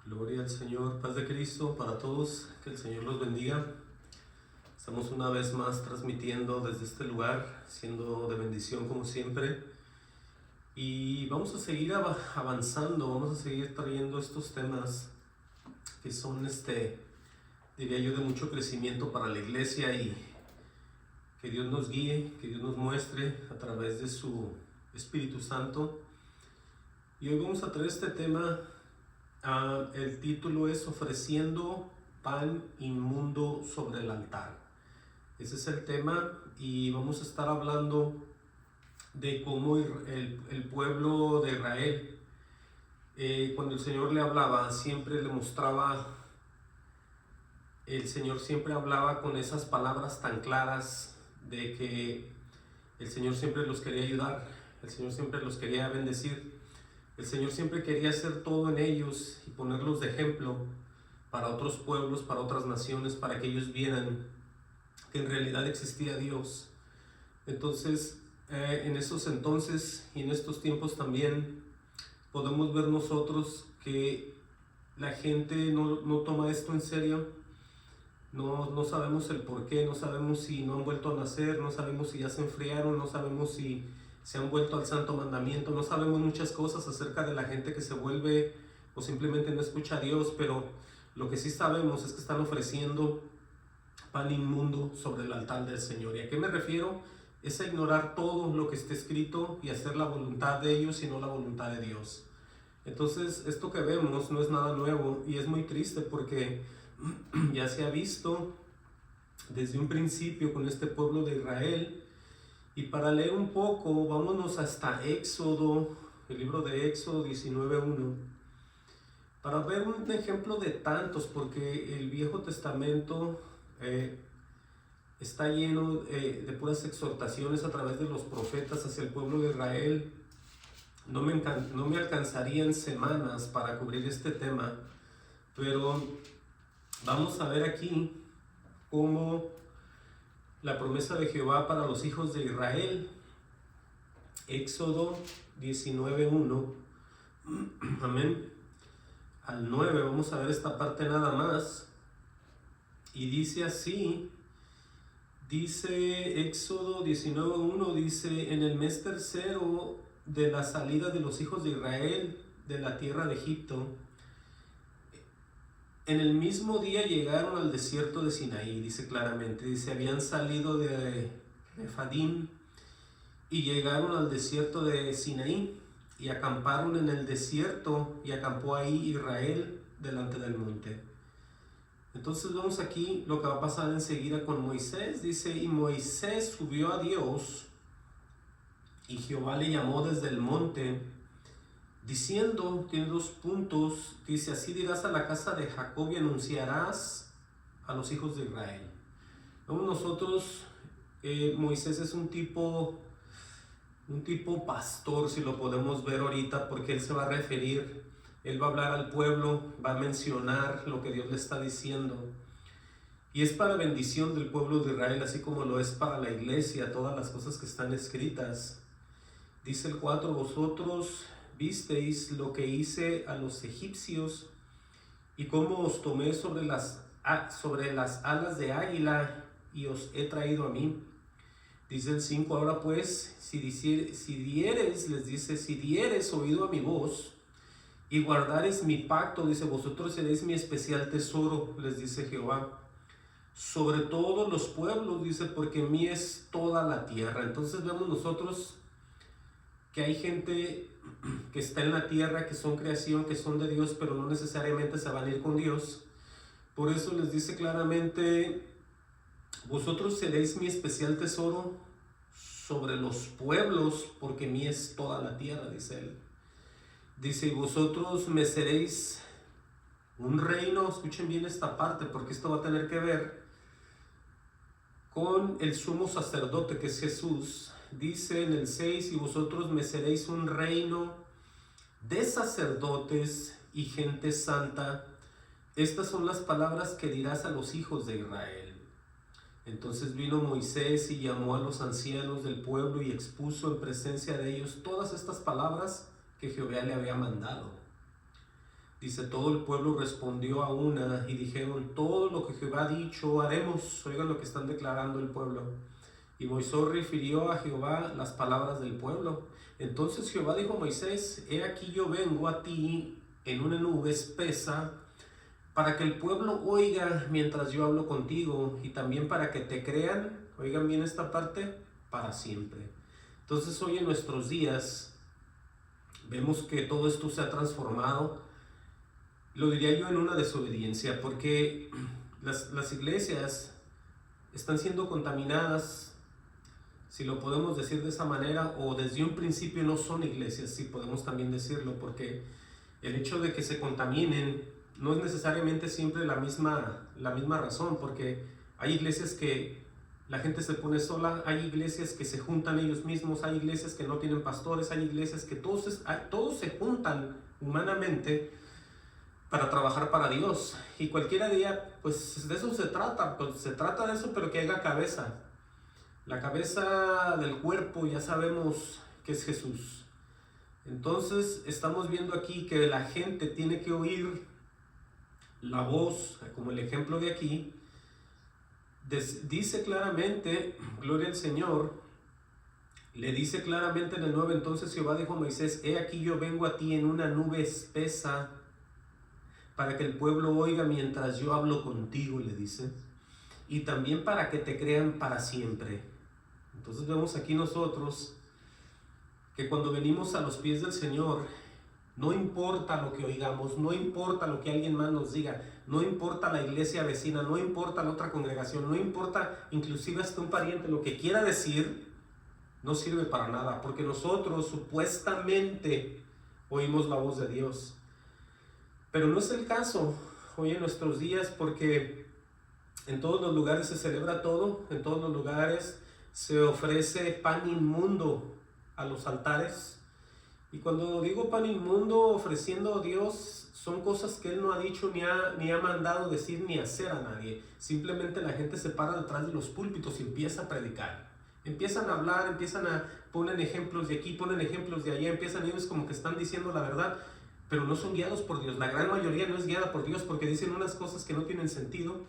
Gloria al Señor, paz de Cristo para todos, que el Señor los bendiga. Estamos una vez más transmitiendo desde este lugar, siendo de bendición como siempre. Y vamos a seguir avanzando, vamos a seguir trayendo estos temas que son, diría yo, de mucho crecimiento para la iglesia, y que Dios nos guíe, que Dios nos muestre a través de su Espíritu Santo. Y hoy vamos a traer este tema. El título es Ofreciendo pan inmundo sobre el altar. Ese es el tema, y vamos a estar hablando de cómo el pueblo de Israel, cuando el Señor le hablaba, siempre le mostraba, el Señor siempre hablaba con esas palabras tan claras de que el Señor siempre los quería ayudar, el Señor siempre los quería bendecir. El Señor siempre quería hacer todo en ellos y ponerlos de ejemplo para otros pueblos, para otras naciones, para que ellos vieran que en realidad existía Dios. Entonces, en esos entonces y en estos tiempos también podemos ver nosotros que la gente no toma esto en serio. No sabemos el por qué, no sabemos si no han vuelto a nacer, no sabemos si ya se enfriaron, no sabemos si se han vuelto al santo mandamiento, no sabemos muchas cosas acerca de la gente que se vuelve o simplemente no escucha a Dios, pero lo que sí sabemos es que están ofreciendo pan inmundo sobre el altar del Señor. ¿Y a qué me refiero? Es a ignorar todo lo que esté escrito y hacer la voluntad de ellos y no la voluntad de Dios. Entonces, esto que vemos no es nada nuevo, y es muy triste porque ya se ha visto desde un principio con este pueblo de Israel. Y para leer un poco, vámonos hasta Éxodo, el libro de Éxodo 19:1, para ver un ejemplo de tantos, porque el Viejo Testamento está lleno de puras exhortaciones a través de los profetas hacia el pueblo de Israel. No me alcanzarían semanas para cubrir este tema, pero vamos a ver aquí cómo la promesa de Jehová para los hijos de Israel. Éxodo 19:1, amén, al 9, vamos a ver esta parte nada más, y dice así, dice Éxodo 19:1, dice: en el mes tercero de la salida de los hijos de Israel de la tierra de Egipto, en el mismo día llegaron al desierto de Sinaí. Dice claramente, dice, habían salido de Refadim y llegaron al desierto de Sinaí y acamparon en el desierto, y acampó ahí Israel delante del monte. Entonces vemos aquí lo que va a pasar enseguida con Moisés. Dice: y Moisés subió a Dios, y Jehová le llamó desde el monte, diciendo, tiene dos puntos, dice: así dirás a la casa de Jacob y anunciarás a los hijos de Israel. Vemos nosotros, Moisés es un tipo pastor, si lo podemos ver ahorita, porque él se va a referir, él va a hablar al pueblo, va a mencionar lo que Dios le está diciendo, y es para bendición del pueblo de Israel, así como lo es para la iglesia, todas las cosas que están escritas. Dice el 4: vosotros visteis lo que hice a los egipcios, y cómo os tomé sobre las alas de águila, y os he traído a mí. Dice el 5: ahora pues, si diereis, les dice, si diereis oído a mi voz, y guardareis mi pacto, dice, vosotros seréis mi especial tesoro, les dice Jehová, sobre todos los pueblos, dice, porque mí es toda la tierra. Entonces vemos nosotros que hay gente que está en la tierra, que son creación, que son de Dios, pero no necesariamente se van a ir con Dios. Por eso les dice claramente: vosotros seréis mi especial tesoro sobre los pueblos, porque mí es toda la tierra, dice él. Dice: y vosotros me seréis un reino. Escuchen bien esta parte, porque esto va a tener que ver con el sumo sacerdote, que es Jesús. Dice en el 6: y vosotros me seréis un reino de sacerdotes y gente santa. Estas son las palabras que dirás a los hijos de Israel. Entonces vino Moisés y llamó a los ancianos del pueblo y expuso en presencia de ellos todas estas palabras que Jehová le había mandado. Dice, todo el pueblo respondió a una y dijeron, todo lo que Jehová ha dicho haremos. Oigan lo que están declarando el pueblo. Y Moisés refirió a Jehová las palabras del pueblo. Entonces Jehová dijo a Moisés, he aquí yo vengo a ti en una nube espesa, para que el pueblo oiga mientras yo hablo contigo, y también para que te crean, oigan bien esta parte, para siempre. Entonces hoy en nuestros días vemos que todo esto se ha transformado, lo diría yo, en una desobediencia, porque las iglesias están siendo contaminadas, si lo podemos decir de esa manera, o desde un principio no son iglesias, si podemos también decirlo, porque el hecho de que se contaminen no es necesariamente siempre la misma razón, porque hay iglesias que la gente se pone sola, hay iglesias que se juntan ellos mismos, hay iglesias que no tienen pastores, hay iglesias que todos se juntan humanamente para trabajar para Dios, y cualquiera día, pues de eso se trata, pues se trata de eso, pero que haya cabeza. La cabeza del cuerpo ya sabemos que es Jesús. Entonces estamos viendo aquí que la gente tiene que oír la voz, como el ejemplo de aquí. Dice claramente, gloria al Señor, le dice claramente en el 9, entonces Jehová dijo a Moisés, he aquí yo vengo a ti en una nube espesa, para que el pueblo oiga mientras yo hablo contigo, le dice, y también para que te crean para siempre. Entonces vemos aquí nosotros que cuando venimos a los pies del Señor, no importa lo que oigamos, no importa lo que alguien más nos diga, no importa la iglesia vecina, no importa la otra congregación, no importa inclusive hasta un pariente, lo que quiera decir, no sirve para nada, porque nosotros supuestamente oímos la voz de Dios. Pero no es el caso hoy en nuestros días, porque en todos los lugares se celebra todo, en todos los lugares se ofrece pan inmundo a los altares. Y cuando digo pan inmundo, ofreciendo a Dios, son cosas que Él no ha dicho ni ha mandado decir ni hacer a nadie. Simplemente la gente se para detrás de los púlpitos y empieza a predicar. Empiezan a hablar, ponen ejemplos de aquí, ponen ejemplos de allá, empiezan ellos como que están diciendo la verdad, pero no son guiados por Dios. La gran mayoría no es guiada por Dios, porque dicen unas cosas que no tienen sentido.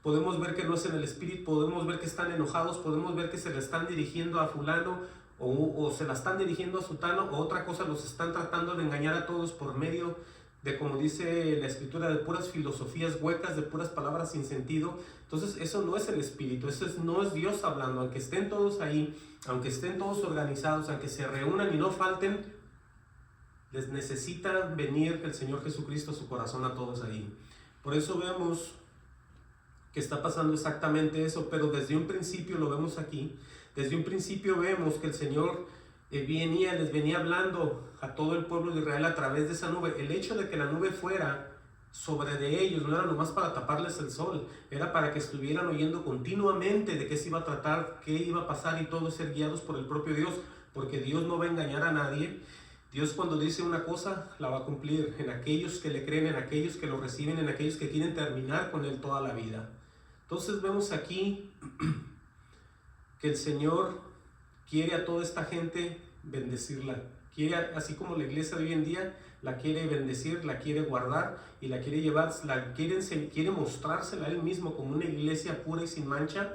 Podemos ver que no es en el espíritu, podemos ver que están enojados, podemos ver que se le están dirigiendo a fulano o se la están dirigiendo a sutano, o otra cosa, los están tratando de engañar a todos por medio de, como dice la escritura, de puras filosofías huecas, de puras palabras sin sentido. Entonces eso no es el espíritu, no es Dios hablando. Aunque estén todos ahí, aunque estén todos organizados, aunque se reúnan y no falten, les necesita venir el Señor Jesucristo a su corazón a todos ahí. Por eso vemos que está pasando exactamente eso, pero desde un principio lo vemos aquí. Desde un principio vemos que el Señor les venía hablando a todo el pueblo de Israel a través de esa nube. El hecho de que la nube fuera sobre de ellos no era nomás para taparles el sol, era para que estuvieran oyendo continuamente de qué se iba a tratar, qué iba a pasar, y todos ser guiados por el propio Dios, porque Dios no va a engañar a nadie. Dios, cuando dice una cosa, la va a cumplir en aquellos que le creen, en aquellos que lo reciben, en aquellos que quieren terminar con Él toda la vida. Entonces vemos aquí que el Señor quiere a toda esta gente bendecirla. Quiere, así como la iglesia de hoy en día, la quiere bendecir, la quiere guardar y la quiere llevar, quiere mostrársela a Él mismo como una iglesia pura y sin mancha,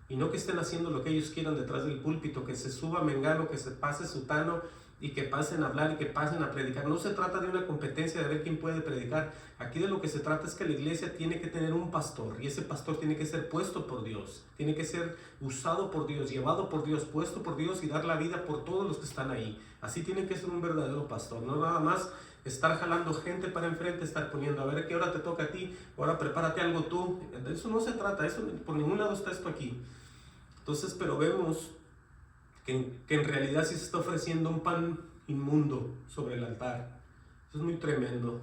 y no que estén haciendo lo que ellos quieran detrás del púlpito, que se suba mengano, que se pase sutano, y que pasen a hablar y que pasen a predicar. No se trata de una competencia de ver quién puede predicar. Aquí de lo que se trata es que la iglesia tiene que tener un pastor, y ese pastor tiene que ser puesto por Dios, tiene que ser usado por Dios, llevado por Dios, puesto por Dios, y dar la vida por todos los que están ahí. Así tiene que ser un verdadero pastor, no nada más estar jalando gente para enfrente, estar poniendo, a ver qué hora te toca a ti, ahora prepárate algo tú. De eso no se trata, eso por ningún lado está esto aquí. Entonces, pero vemos que en realidad sí se está ofreciendo un pan inmundo sobre el altar. Eso es muy tremendo.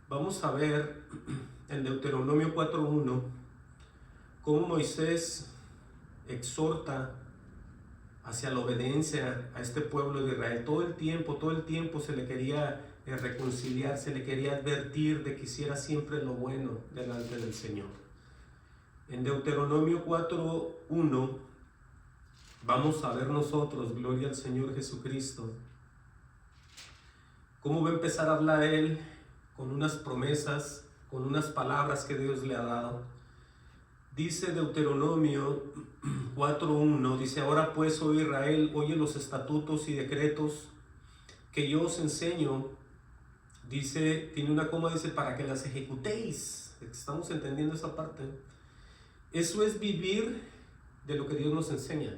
Vamos a ver en Deuteronomio 4:1 cómo Moisés exhorta hacia la obediencia a este pueblo de Israel. Todo el tiempo se le quería reconciliar, se le quería advertir de que hiciera siempre lo bueno delante del Señor. En Deuteronomio 4:1 vamos a ver nosotros, gloria al Señor Jesucristo, cómo va a empezar a hablar Él con unas promesas, con unas palabras que Dios le ha dado. Dice Deuteronomio 4:1, dice: ahora pues, oh Israel, oye los estatutos y decretos que yo os enseño. Dice, tiene una coma, dice, para que las ejecutéis. Estamos entendiendo esa parte. Eso es vivir de lo que Dios nos enseña.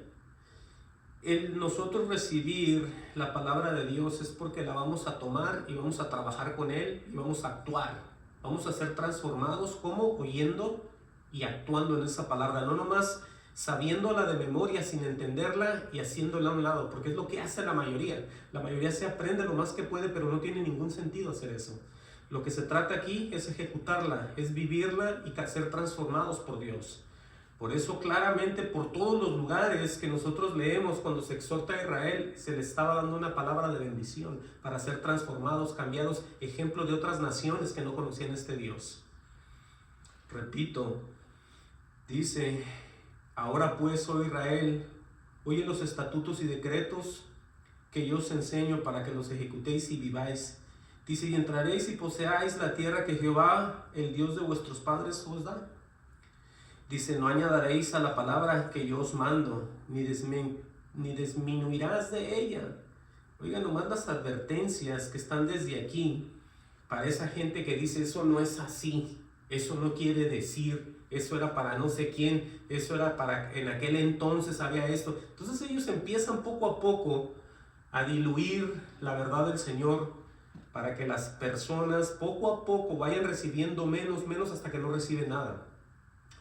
El nosotros recibir la palabra de Dios es porque la vamos a tomar y vamos a trabajar con Él y vamos a actuar. Vamos a ser transformados como oyendo y actuando en esa palabra, no nomás sabiéndola de memoria sin entenderla y haciéndola a un lado, porque es lo que hace la mayoría. La mayoría se aprende lo más que puede, pero no tiene ningún sentido hacer eso. Lo que se trata aquí es ejecutarla, es vivirla y ser transformados por Dios. Por eso claramente por todos los lugares que nosotros leemos cuando se exhorta a Israel, se le estaba dando una palabra de bendición para ser transformados, cambiados, ejemplo de otras naciones que no conocían este Dios. Repito, dice: ahora pues, oh Israel, oye los estatutos y decretos que yo os enseño para que los ejecutéis y viváis. Dice: y entraréis y poseáis la tierra que Jehová, el Dios de vuestros padres, os da. Dice: no añadiréis a la palabra que yo os mando, ni disminuirás de ella. Oigan, nomás las advertencias que están desde aquí, para esa gente que dice: eso no es así, eso no quiere decir, eso era para no sé quién, eso era para, en aquel entonces había esto. Entonces ellos empiezan poco a poco a diluir la verdad del Señor, para que las personas poco a poco vayan recibiendo menos hasta que no reciben nada.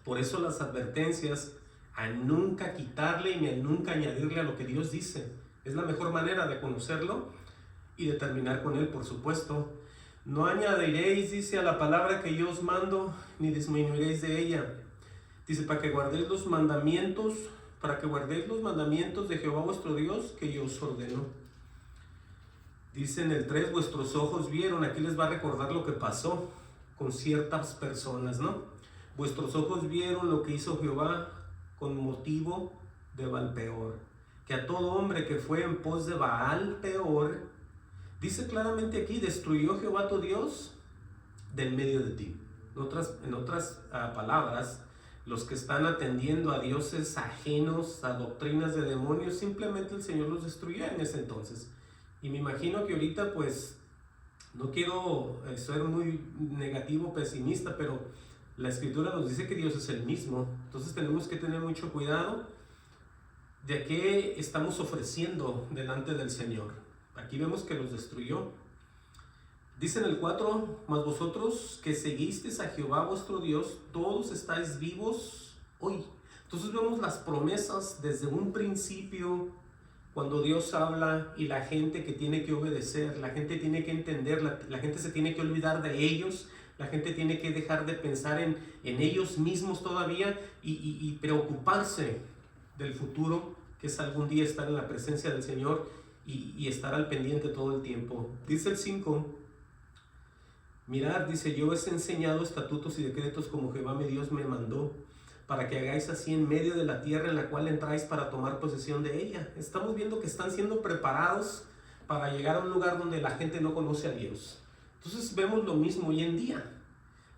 Por eso las advertencias a nunca quitarle ni a nunca añadirle a lo que Dios dice. Es la mejor manera de conocerlo y de terminar con él, por supuesto. No añadiréis, dice, a la palabra que yo os mando, ni disminuiréis de ella. Dice: para que guardéis los mandamientos, de Jehová vuestro Dios, que yo os ordeno. Dice en el 3: vuestros ojos vieron. Aquí les va a recordar lo que pasó con ciertas personas, ¿no? Vuestros ojos vieron lo que hizo Jehová con motivo de Baal-peor, que a todo hombre que fue en pos de Baal-peor, dice claramente aquí: destruyó Jehová tu Dios del medio de ti. En otras palabras, los que están atendiendo a dioses ajenos, a doctrinas de demonios, simplemente el Señor los destruyó en ese entonces. Y me imagino que ahorita, pues, no quiero ser muy negativo, pesimista, pero la Escritura nos dice que Dios es el mismo. Entonces tenemos que tener mucho cuidado de qué estamos ofreciendo delante del Señor. Aquí vemos que los destruyó. Dice en el 4: mas vosotros que seguisteis a Jehová vuestro Dios, todos estáis vivos hoy. Entonces vemos las promesas desde un principio, cuando Dios habla y la gente que tiene que obedecer, la gente tiene que entender, la gente se tiene que olvidar de ellos. La gente tiene que dejar de pensar en ellos mismos todavía y preocuparse del futuro, que es algún día estar en la presencia del Señor y estar al pendiente todo el tiempo. Dice el 5: mirad, dice: yo os he enseñado estatutos y decretos como Jehová mi Dios me mandó, para que hagáis así en medio de la tierra en la cual entráis para tomar posesión de ella. Estamos viendo que están siendo preparados para llegar a un lugar donde la gente no conoce a Dios. Entonces vemos lo mismo hoy en día.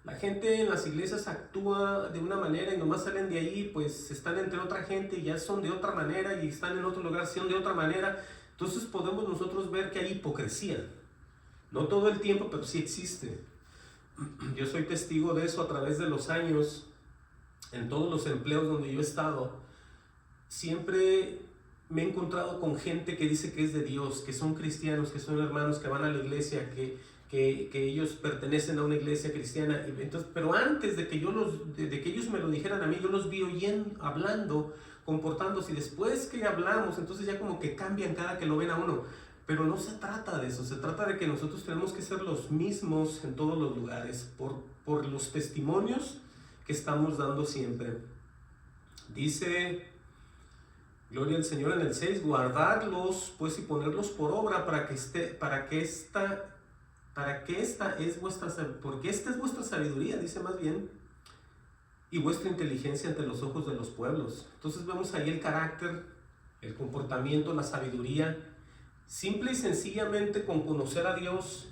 La gente en las iglesias actúa de una manera y nomás salen de ahí, pues están entre otra gente y ya son de otra manera, y están en otro lugar, son de otra manera. Entonces podemos nosotros ver que hay hipocresía. No todo el tiempo, pero sí existe. Yo soy testigo de eso a través de los años. En todos los empleos donde yo he estado, siempre me he encontrado con gente que dice que es de Dios, que son cristianos, que son hermanos, que van a la iglesia, que ellos pertenecen a una iglesia cristiana. Entonces, pero antes de que ellos me lo dijeran a mí, yo los vi oyendo, hablando, comportándose, y después que hablamos, entonces ya como que cambian cada que lo ven a uno. Pero no se trata de eso, se trata de que nosotros tenemos que ser los mismos en todos los lugares, por los testimonios que estamos dando siempre. Dice, gloria al Señor, en el 6: guardarlos pues y ponerlos por obra, porque esta es vuestra sabiduría, dice más bien, y vuestra inteligencia ante los ojos de los pueblos. Entonces vemos ahí el carácter, el comportamiento, la sabiduría. Simple y sencillamente con conocer a Dios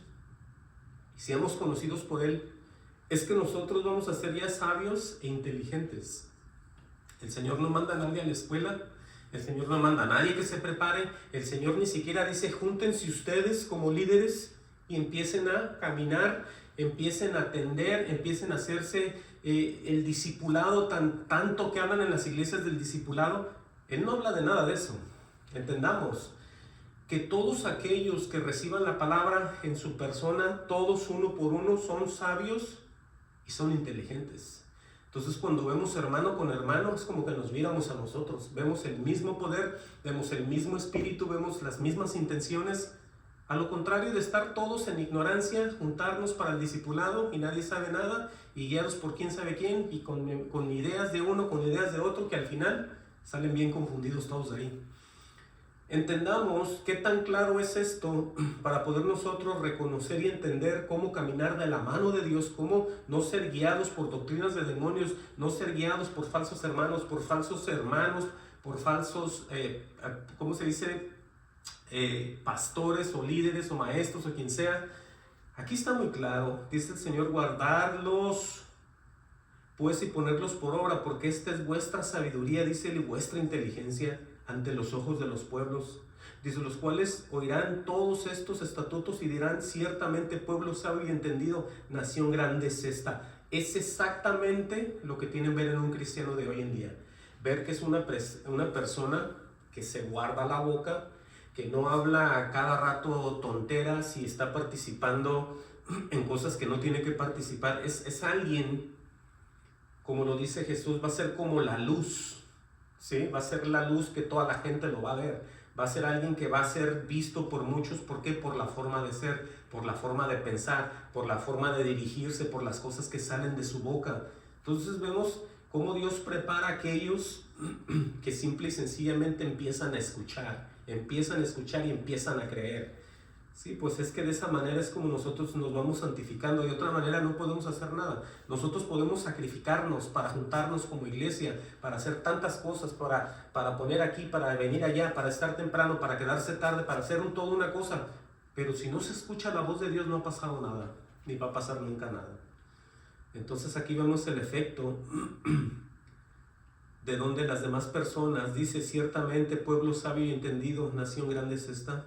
y seamos conocidos por Él, es que nosotros vamos a ser ya sabios e inteligentes. El Señor no manda a nadie a la escuela, el Señor no manda a nadie que se prepare, el Señor ni siquiera dice júntense ustedes como líderes y empiecen a caminar, empiecen a atender, empiecen a hacerse el discipulado, tanto que hablan en las iglesias del discipulado. Él no habla de nada de eso. Entendamos que todos aquellos que reciban la palabra en su persona, todos uno por uno, son sabios y son inteligentes. Entonces, cuando vemos hermano con hermano, es como que nos miramos a nosotros. Vemos el mismo poder, vemos el mismo espíritu, vemos las mismas intenciones. A lo contrario de estar todos en ignorancia, juntarnos para el discipulado y nadie sabe nada, y guiados por quién sabe quién, y con ideas de uno, con ideas de otro, que al final salen bien confundidos todos de ahí. Entendamos qué tan claro es esto para poder nosotros reconocer y entender cómo caminar de la mano de Dios, cómo no ser guiados por doctrinas de demonios, no ser guiados por falsos hermanos, por falsos, ¿cómo se dice? Pastores o líderes o maestros o quien sea. Aquí está muy claro, dice el Señor, guardarlos pues y ponerlos por obra, porque esta es vuestra sabiduría, dice, y vuestra inteligencia ante los ojos de los pueblos. Dice, los cuales oirán todos estos estatutos y dirán, ciertamente pueblo sabio y entendido, nación grande es esta. Es exactamente lo que tienen que ver en un cristiano de hoy en día. Ver que es una persona que se guarda la boca, que no habla a cada rato tonteras y está participando en cosas que no tiene que participar. Es alguien, como lo dice Jesús, va a ser como la luz, ¿sí? Va a ser la luz que toda la gente lo va a ver. Va a ser alguien que va a ser visto por muchos. ¿Por qué? Por la forma de ser, por la forma de pensar, por la forma de dirigirse, por las cosas que salen de su boca. Entonces vemos cómo Dios prepara a aquellos que simple y sencillamente empiezan a escuchar y empiezan a creer. Sí, pues es que de esa manera es como nosotros nos vamos santificando. De otra manera no podemos hacer nada. Nosotros podemos sacrificarnos para juntarnos como iglesia, para hacer tantas cosas, para poner aquí, para venir allá, para estar temprano, para quedarse tarde, para hacer toda una cosa. Pero si no se escucha la voz de Dios, no ha pasado nada, ni va a pasar nunca nada. Entonces aquí vemos el efecto de donde las demás personas, dice, ciertamente pueblo sabio y entendido, nación grande es esta.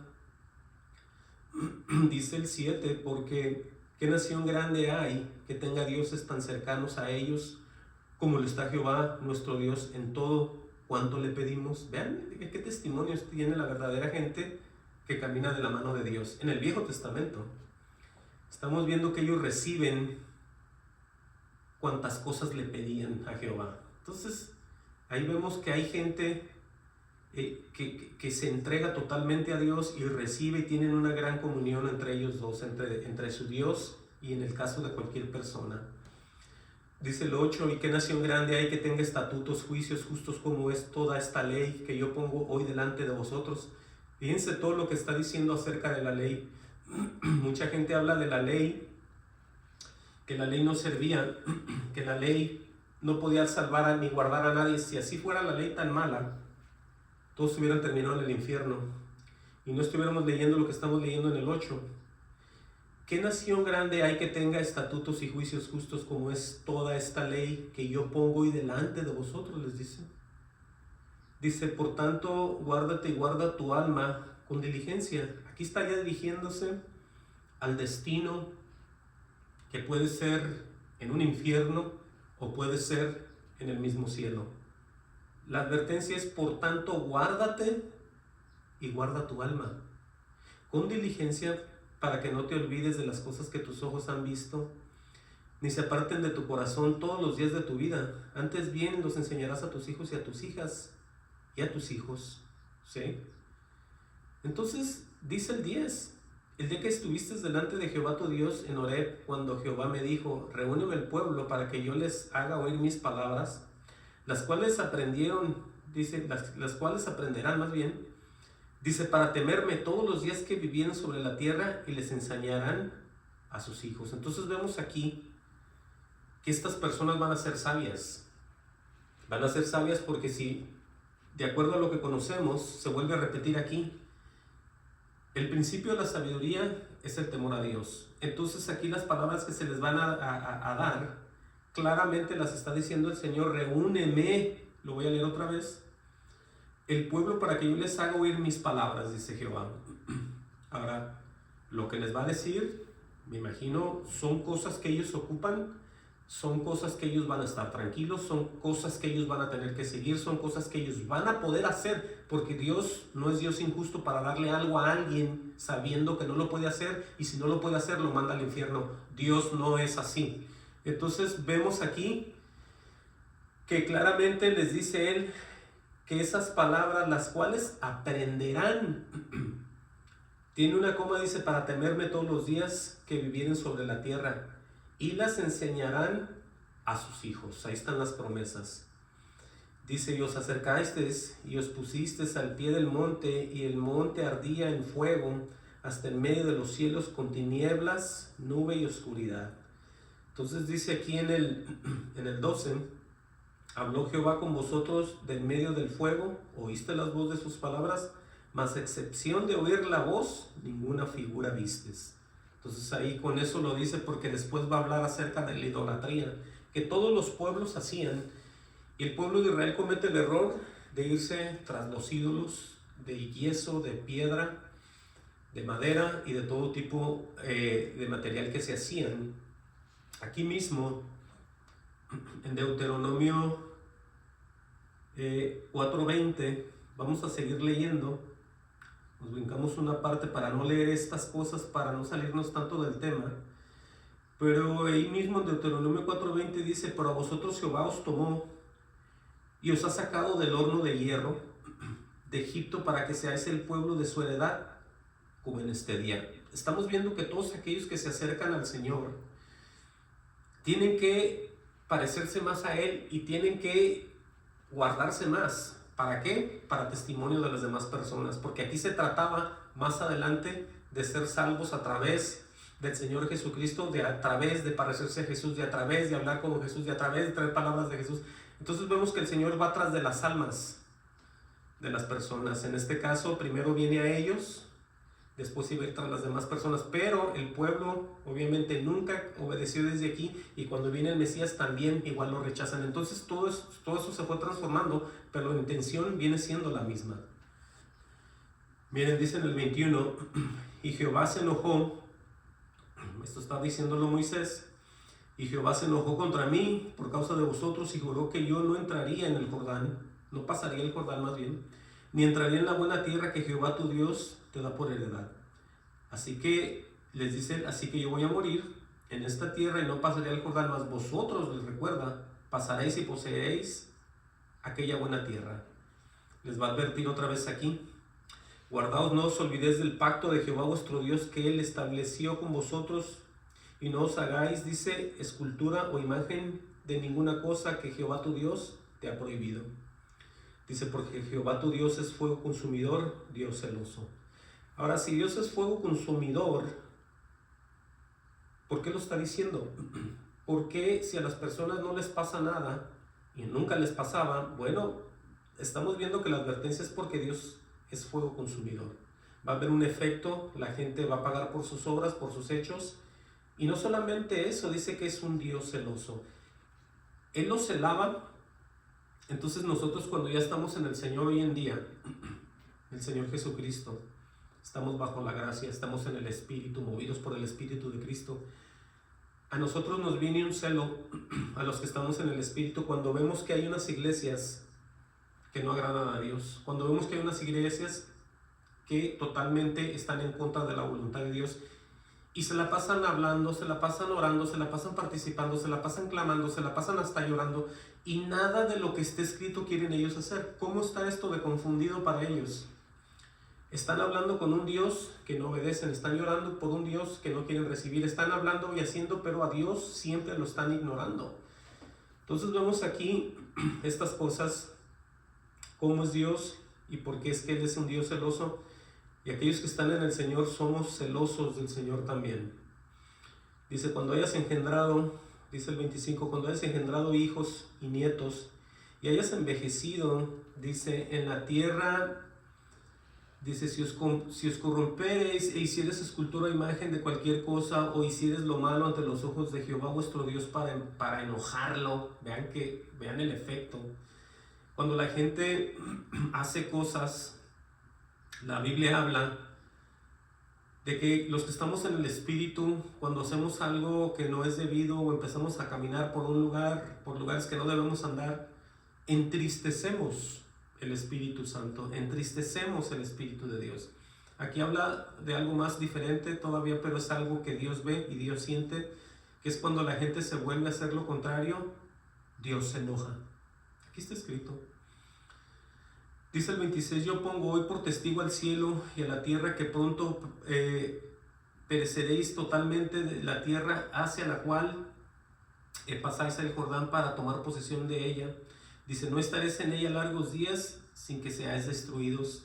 Dice el 7, porque ¿qué nación grande hay que tenga dioses tan cercanos a ellos como lo está Jehová nuestro Dios en todo cuanto le pedimos? Vean qué testimonios tiene la verdadera gente que camina de la mano de Dios. En el Viejo Testamento estamos viendo que ellos reciben cuantas cosas le pedían a Jehová. Entonces ahí vemos que hay gente que se entrega totalmente a Dios y recibe y tienen una gran comunión entre ellos dos, entre su Dios y en el caso de cualquier persona. Dice el 8, ¿y qué nación grande hay que tenga estatutos, juicios justos como es toda esta ley que yo pongo hoy delante de vosotros? Fíjense todo lo que está diciendo acerca de la ley. Mucha gente habla de la ley, que la ley no servía, que la ley no podía salvar ni guardar a nadie. Si así fuera la ley tan mala, todos hubieran terminado en el infierno y no estuviéramos leyendo lo que estamos leyendo en el 8. ¿Qué nación grande hay que tenga estatutos y juicios justos como es toda esta ley que yo pongo hoy delante de vosotros? Les dice. Dice, por tanto, guárdate y guarda tu alma con diligencia. Aquí está ya dirigiéndose al destino que puede ser en un infierno o puede ser en el mismo cielo. La advertencia es, por tanto, guárdate y guarda tu alma con diligencia para que no te olvides de las cosas que tus ojos han visto, ni se aparten de tu corazón todos los días de tu vida. Antes bien los enseñarás a tus hijos y a tus hijas y a tus hijos. ¿Sí? Entonces, dice el 10, el día que estuviste delante de Jehová tu Dios en Horeb, cuando Jehová me dijo, reúneme el pueblo para que yo les haga oír mis palabras, las cuales aprendieron, dice, las cuales aprenderán más bien, dice, para temerme todos los días que vivieron sobre la tierra y les enseñarán a sus hijos. Entonces vemos aquí que estas personas van a ser sabias. Van a ser sabias porque si, de acuerdo a lo que conocemos, se vuelve a repetir aquí, el principio de la sabiduría es el temor a Dios. entonces aquí las palabras que se les van a dar, claramente las está diciendo el Señor: reúneme, lo voy a leer otra vez, el pueblo para que yo les haga oír mis palabras, dice Jehová. Ahora, lo que les va a decir, me imagino, son cosas que ellos ocupan, son cosas que ellos van a estar tranquilos, son cosas que ellos van a tener que seguir, son cosas que ellos van a poder hacer, porque Dios no es Dios injusto para darle algo a alguien sabiendo que no lo puede hacer, y si no lo puede hacer lo manda al infierno. Dios no es así. Entonces vemos aquí que claramente les dice Él que esas palabras, las cuales aprenderán, tiene una coma, dice, para temerme todos los días que vivieren sobre la tierra, y las enseñarán a sus hijos. Ahí están las promesas. Dice: y os acercasteis y os pusisteis al pie del monte, y el monte ardía en fuego hasta en medio de los cielos, con tinieblas, nube y oscuridad. Entonces dice aquí en el 12: habló Jehová con vosotros del medio del fuego, oíste las voces de sus palabras, mas a excepción de oír la voz, ninguna figura vistes. Entonces ahí con eso lo dice, porque después va a hablar acerca de la idolatría que todos los pueblos hacían, y el pueblo de Israel comete el error de irse tras los ídolos de yeso, de piedra, de madera y de todo tipo de material que se hacían. Aquí mismo en Deuteronomio 4:20, vamos a seguir leyendo. Nos brincamos una parte para no leer estas cosas, para no salirnos tanto del tema. Pero ahí mismo en Deuteronomio 4:20 dice: pero a vosotros Jehová os tomó y os ha sacado del horno de hierro de Egipto, para que seáis el pueblo de su heredad, como en este día. Estamos viendo que todos aquellos que se acercan al Señor tienen que parecerse más a Él y tienen que guardarse más. ¿Para qué? Para testimonio de las demás personas, porque aquí se trataba más adelante de ser salvos a través del Señor Jesucristo, a través de parecerse a Jesús, a través de hablar como Jesús, a través de traer palabras de Jesús. Entonces vemos que el Señor va tras de las almas de las personas. En este caso, primero viene a ellos, después iba a ir tras las demás personas, pero el pueblo obviamente nunca obedeció desde aquí, y cuando viene el Mesías también igual lo rechazan. Entonces todo eso se fue transformando, pero la intención viene siendo la misma. Miren, dice en el 21: y Jehová se enojó, esto está diciéndolo Moisés, y Jehová se enojó contra mí por causa de vosotros, y juró que yo no entraría en el Jordán, no pasaría el Jordán más bien, ni entraría en la buena tierra que Jehová tu Dios te da por heredad. Así que les dice: así que yo voy a morir en esta tierra y no pasaré el Jordán, mas vosotros, les recuerda, pasaréis y poseeréis aquella buena tierra. Les va a advertir otra vez aquí: guardaos, no os olvidéis del pacto de Jehová vuestro Dios, que Él estableció con vosotros, y no os hagáis, dice, escultura o imagen de ninguna cosa que Jehová tu Dios te ha prohibido. Dice: porque Jehová tu Dios es fuego consumidor, Dios celoso. Ahora, si Dios es fuego consumidor, ¿por qué lo está diciendo? Porque si a las personas no les pasa nada, y nunca les pasaba, bueno, estamos viendo que la advertencia es porque Dios es fuego consumidor. Va a haber un efecto, la gente va a pagar por sus obras, por sus hechos, y no solamente eso, dice que es un Dios celoso. Él los celaba. Entonces nosotros, cuando ya estamos en el Señor hoy en día, el Señor Jesucristo, estamos bajo la gracia, estamos en el Espíritu, movidos por el Espíritu de Cristo, a nosotros nos viene un celo, a los que estamos en el Espíritu, cuando vemos que hay unas iglesias que no agradan a Dios, cuando vemos que hay unas iglesias que totalmente están en contra de la voluntad de Dios, y se la pasan hablando, se la pasan orando, se la pasan participando, se la pasan clamando, se la pasan hasta llorando, y nada de lo que esté escrito quieren ellos hacer. ¿Cómo está esto de confundido para ellos? Están hablando con un Dios que no obedecen, están llorando por un Dios que no quieren recibir, están hablando y haciendo, pero a Dios siempre lo están ignorando. Entonces vemos aquí estas cosas, cómo es Dios y por qué es que Él es un Dios celoso. Y aquellos que están en el Señor somos celosos del Señor también. Dice: cuando hayas engendrado, dice el 25, cuando hayas engendrado hijos y nietos, y hayas envejecido, dice, en la tierra Dice, si os corrompereis e hicieres escultura o imagen de cualquier cosa, o hicieres lo malo ante los ojos de Jehová vuestro Dios para enojarlo, vean el efecto. Cuando la gente hace cosas, la Biblia habla de que los que estamos en el Espíritu, cuando hacemos algo que no es debido o empezamos a caminar por lugares que no debemos andar, entristecemos el Espíritu Santo, entristecemos el Espíritu de Dios. Aquí habla de algo más diferente todavía, pero es algo que Dios ve y Dios siente, que es cuando la gente se vuelve a hacer lo contrario, Dios se enoja. Aquí está escrito. Dice el 26, yo pongo hoy por testigo al cielo y a la tierra que pronto pereceréis totalmente de la tierra hacia la cual pasáis el Jordán para tomar posesión de ella. Dice, no estaréis en ella largos días sin que seáis destruidos.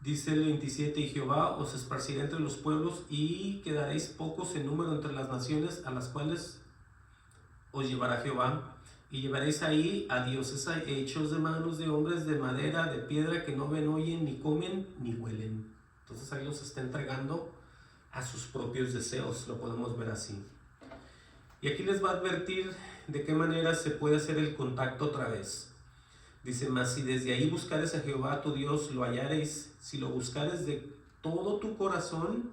Dice el 27, y Jehová os esparcirá entre los pueblos y quedaréis pocos en número entre las naciones a las cuales os llevará Jehová. Y llevaréis ahí a dioses hechos de manos de hombres de madera, de piedra, que no ven, oyen, ni comen, ni huelen. Entonces ahí los está entregando a sus propios deseos, lo podemos ver así. Y aquí les va a advertir de qué manera se puede hacer el contacto otra vez. Dice, mas si desde ahí buscares a Jehová tu Dios, lo hallaréis, si lo buscares de todo tu corazón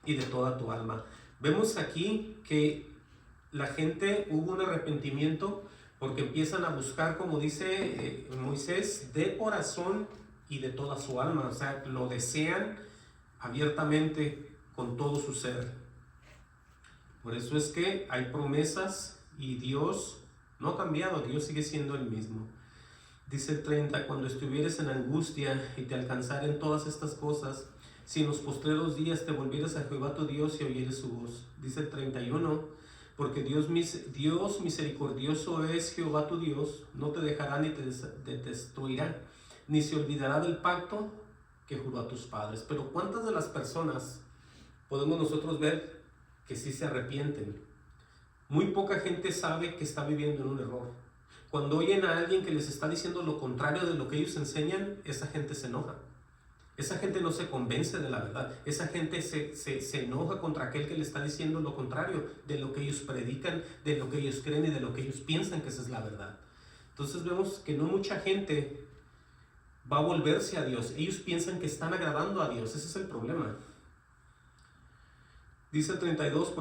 y de toda tu alma. Vemos aquí que la gente hubo un arrepentimiento porque empiezan a buscar, como dice Moisés, de corazón y de toda su alma. O sea, lo desean abiertamente con todo su ser. Por eso es que hay promesas y Dios no ha cambiado, Dios sigue siendo el mismo. Dice el 30, cuando estuvieres en angustia y te alcanzaren todas estas cosas, si en los postreros días te volvieres a Jehová tu Dios y oyeres su voz. Dice el 31, porque Dios misericordioso es Jehová tu Dios, no te dejará ni te destruirá, ni se olvidará del pacto que juró a tus padres. Pero ¿cuántas de las personas podemos nosotros ver que sí se arrepienten? Muy poca gente sabe que está viviendo en un error. Cuando oyen a alguien que les está diciendo lo contrario de lo que ellos enseñan, esa gente se enoja. Esa gente no se convence de la verdad. Esa gente se enoja contra aquel que le está diciendo lo contrario de lo que ellos predican, de lo que ellos creen y de lo que ellos piensan que esa es la verdad. Entonces vemos que no mucha gente va a volverse a Dios. Ellos piensan que están agradando a Dios. Ese es el problema. Dice el 32,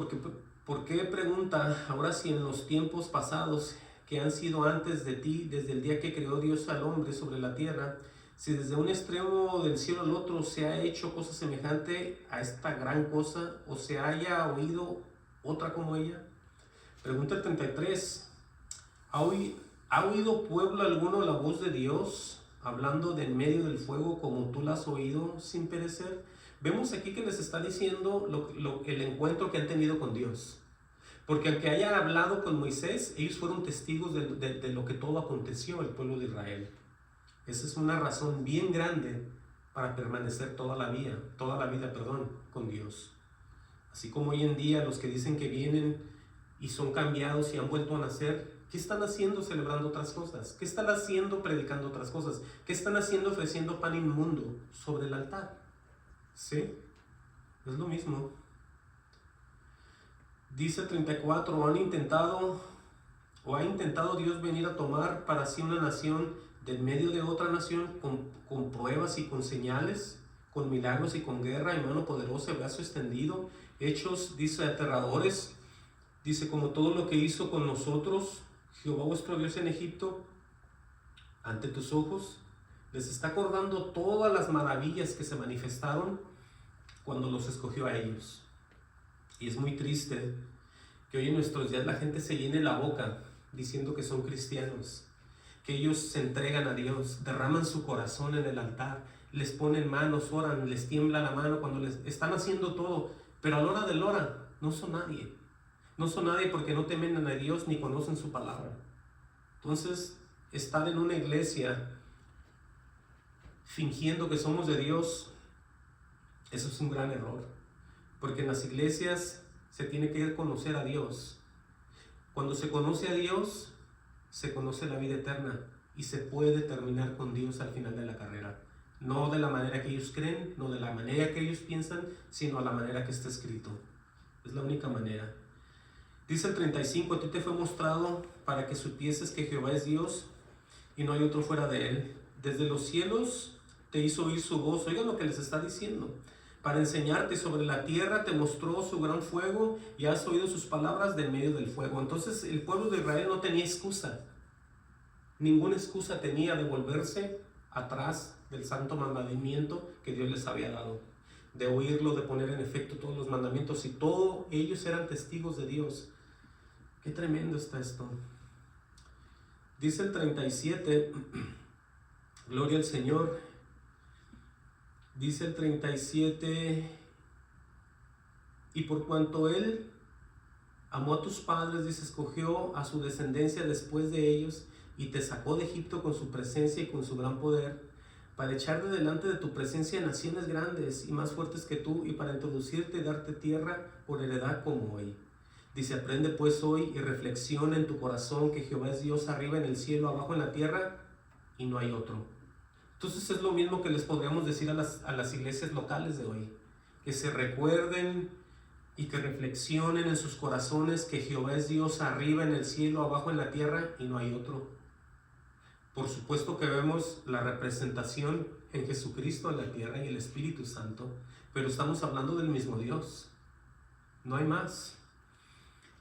¿por qué pregunta ahora si en los tiempos pasados que han sido antes de ti, desde el día que creó Dios al hombre sobre la tierra, si desde un extremo del cielo al otro se ha hecho cosa semejante a esta gran cosa, o se haya oído otra como ella? Pregunta el 33, ¿ha oído pueblo alguno la voz de Dios, hablando de en medio del fuego como tú la has oído sin perecer? Vemos aquí que les está diciendo el encuentro que han tenido con Dios. Porque aunque haya hablado con Moisés, ellos fueron testigos de lo que todo aconteció al pueblo de Israel. Esa es una razón bien grande para permanecer toda la vida con Dios. Así como hoy en día los que dicen que vienen y son cambiados y han vuelto a nacer, ¿qué están haciendo celebrando otras cosas? ¿Qué están haciendo predicando otras cosas? ¿Qué están haciendo ofreciendo pan inmundo sobre el altar? ¿Sí? Es lo mismo. Dice 34, ha intentado Dios venir a tomar para sí una nación de en medio de otra nación con pruebas y con señales, con milagros y con guerra y mano poderosa y brazo extendido, hechos, dice, aterradores, dice, como todo lo que hizo con nosotros, Jehová vuestro Dios en Egipto, ante tus ojos? Les está acordando todas las maravillas que se manifestaron cuando los escogió a ellos. Y es muy triste que hoy en nuestros días la gente se llene la boca diciendo que son cristianos, que ellos se entregan a Dios, derraman su corazón en el altar, les ponen manos, oran, les tiembla la mano cuando les están haciendo todo, pero a la hora de la hora no son nadie. No son nadie porque no temen a Dios ni conocen su palabra. Entonces, estar en una iglesia fingiendo que somos de Dios, eso es un gran error. Porque en las iglesias se tiene que conocer a Dios. Cuando se conoce a Dios, se conoce la vida eterna y se puede terminar con Dios al final de la carrera. No de la manera que ellos creen, no de la manera que ellos piensan, sino a la manera que está escrito. Es la única manera. Dice el 35, a ti te fue mostrado para que supieses que Jehová es Dios y no hay otro fuera de él. Desde los cielos te hizo oír su voz. Oigan lo que les está diciendo. Para enseñarte sobre la tierra te mostró su gran fuego y has oído sus palabras de en medio del fuego. Entonces el pueblo de Israel no tenía excusa. Ninguna excusa tenía de volverse atrás del santo mandamiento que Dios les había dado. De oírlo, de poner en efecto todos los mandamientos, y todos ellos eran testigos de Dios. Qué tremendo está esto. Dice el 37, gloria al Señor. Dice el 37, y por cuanto Él amó a tus padres, dice, escogió a su descendencia después de ellos, y te sacó de Egipto con su presencia y con su gran poder, para echar de delante de tu presencia naciones grandes y más fuertes que tú, y para introducirte y darte tierra por heredad como hoy. Dice, aprende pues hoy y reflexiona en tu corazón que Jehová es Dios arriba en el cielo, abajo en la tierra, y no hay otro. Entonces es lo mismo que les podríamos decir a las iglesias locales de hoy, que se recuerden y que reflexionen en sus corazones que Jehová es Dios arriba en el cielo, abajo en la tierra, y no hay otro. Por supuesto que vemos la representación en Jesucristo en la tierra y el Espíritu Santo, pero estamos hablando del mismo Dios, no hay más.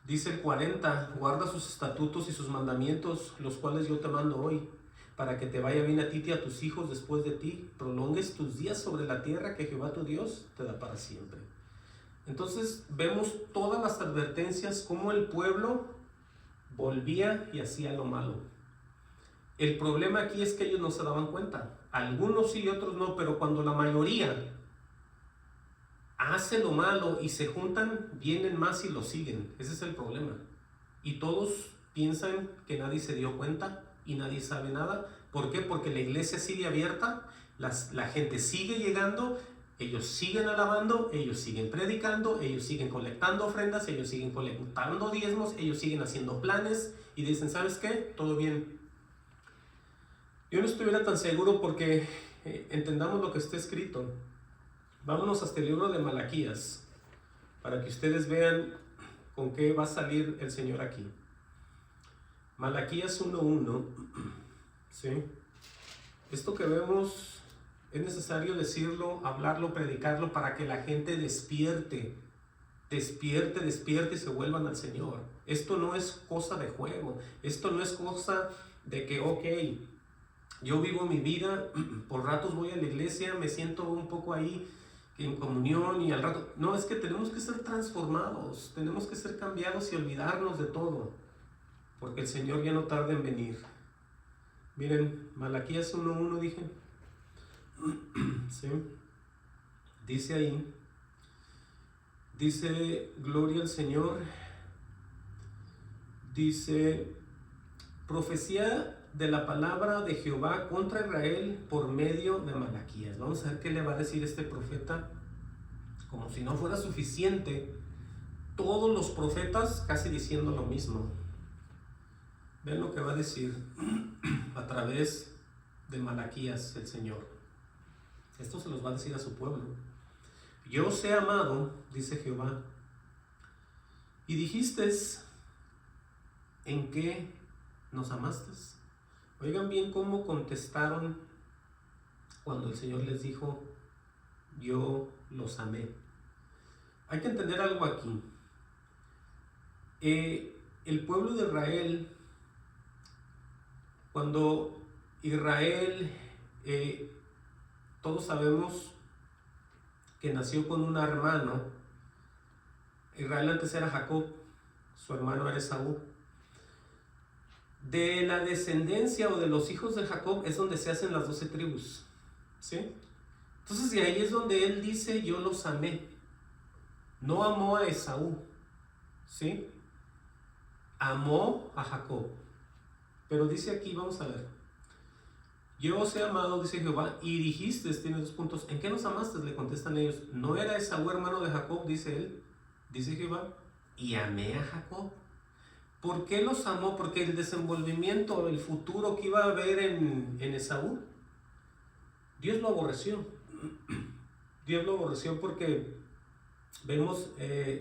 Dice el 40, guarda sus estatutos y sus mandamientos, los cuales yo te mando hoy, para que te vaya bien a ti y a tus hijos después de ti, prolongues tus días sobre la tierra que Jehová tu Dios te da para siempre. Entonces vemos todas las advertencias, cómo el pueblo volvía y hacía lo malo. El problema aquí es que ellos no se daban cuenta, algunos sí y otros no, pero cuando la mayoría hace lo malo y se juntan, vienen más y lo siguen. Ese es el problema. Y todos piensan que nadie se dio cuenta y nadie sabe nada. ¿Por qué? Porque la iglesia sigue abierta, la gente sigue llegando, ellos siguen alabando, ellos siguen predicando, ellos siguen colectando ofrendas, ellos siguen colectando diezmos, ellos siguen haciendo planes y dicen, ¿sabes qué? Todo bien. Yo no estuviera tan seguro porque entendamos lo que está escrito. Vámonos hasta el libro de Malaquías para que ustedes vean con qué va a salir el Señor aquí. Malaquías 1:1, ¿sí? Esto que vemos es necesario decirlo, hablarlo, predicarlo para que la gente despierte y se vuelvan al Señor. Esto no es cosa de juego, esto no es cosa de que, ok, yo vivo mi vida, por ratos voy a la iglesia, me siento un poco ahí en comunión y al rato... No, es que tenemos que ser transformados, tenemos que ser cambiados y olvidarnos de todo, porque el Señor ya no tarda en venir. Miren, Malaquías 1:1 dije, ¿sí? Dice ahí, dice, gloria al Señor, dice, profecía de la palabra de Jehová contra Israel por medio de Malaquías. Vamos a ver qué le va a decir este profeta. Como si no fuera suficiente, todos los profetas casi diciendo lo mismo. Ven lo que va a decir a través de Malaquías el Señor. Esto se los va a decir a su pueblo. Yo os he amado, dice Jehová, y dijiste, ¿en qué nos amaste? Oigan bien cómo contestaron cuando el Señor les dijo, yo los amé. Hay que entender algo aquí. El pueblo de Israel, cuando Israel, todos sabemos que nació con un hermano. Israel antes era Jacob, su hermano era Esaú. De la descendencia o de los hijos de Jacob es donde se hacen las 12 tribus, ¿sí? Entonces de ahí es donde él dice, yo los amé. No amó a Esaú, ¿sí? Amó a Jacob. Pero dice aquí, vamos a ver. Yo os he amado, dice Jehová, y dijiste, tiene 2 puntos. ¿En qué nos amaste? Le contestan ellos. No era Esaú hermano de Jacob, dice él, dice Jehová, y amé a Jacob. ¿Por qué los amó? Porque el desenvolvimiento, el futuro que iba a haber en Esaú, Dios lo aborreció. Dios lo aborreció porque vemos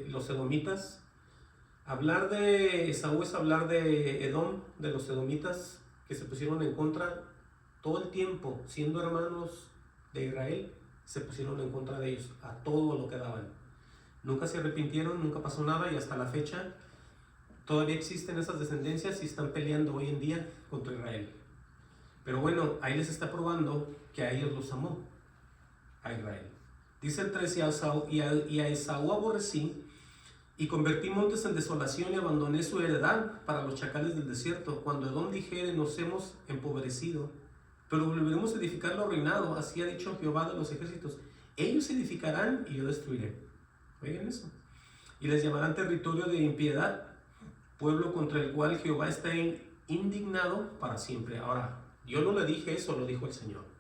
los edomitas. Hablar de Esaú es hablar de Edom, de los edomitas que se pusieron en contra todo el tiempo, siendo hermanos de Israel, se pusieron en contra de ellos, a todo lo que daban. Nunca se arrepintieron, nunca pasó nada y hasta la fecha todavía existen esas descendencias y están peleando hoy en día contra Israel. Pero bueno, ahí les está probando que a ellos los amó, a Israel. Dice el 13, y a Esaú aborrecí y convertí montes en desolación y abandoné su heredad para los chacales del desierto. Cuando Edom dijere, nos hemos empobrecido, pero volveremos a edificar lo reinado, así ha dicho Jehová de los ejércitos. Ellos edificarán y yo destruiré. Oigan eso. Y les llamarán territorio de impiedad, pueblo contra el cual Jehová está indignado para siempre. Ahora, yo no le dije eso, lo dijo el Señor.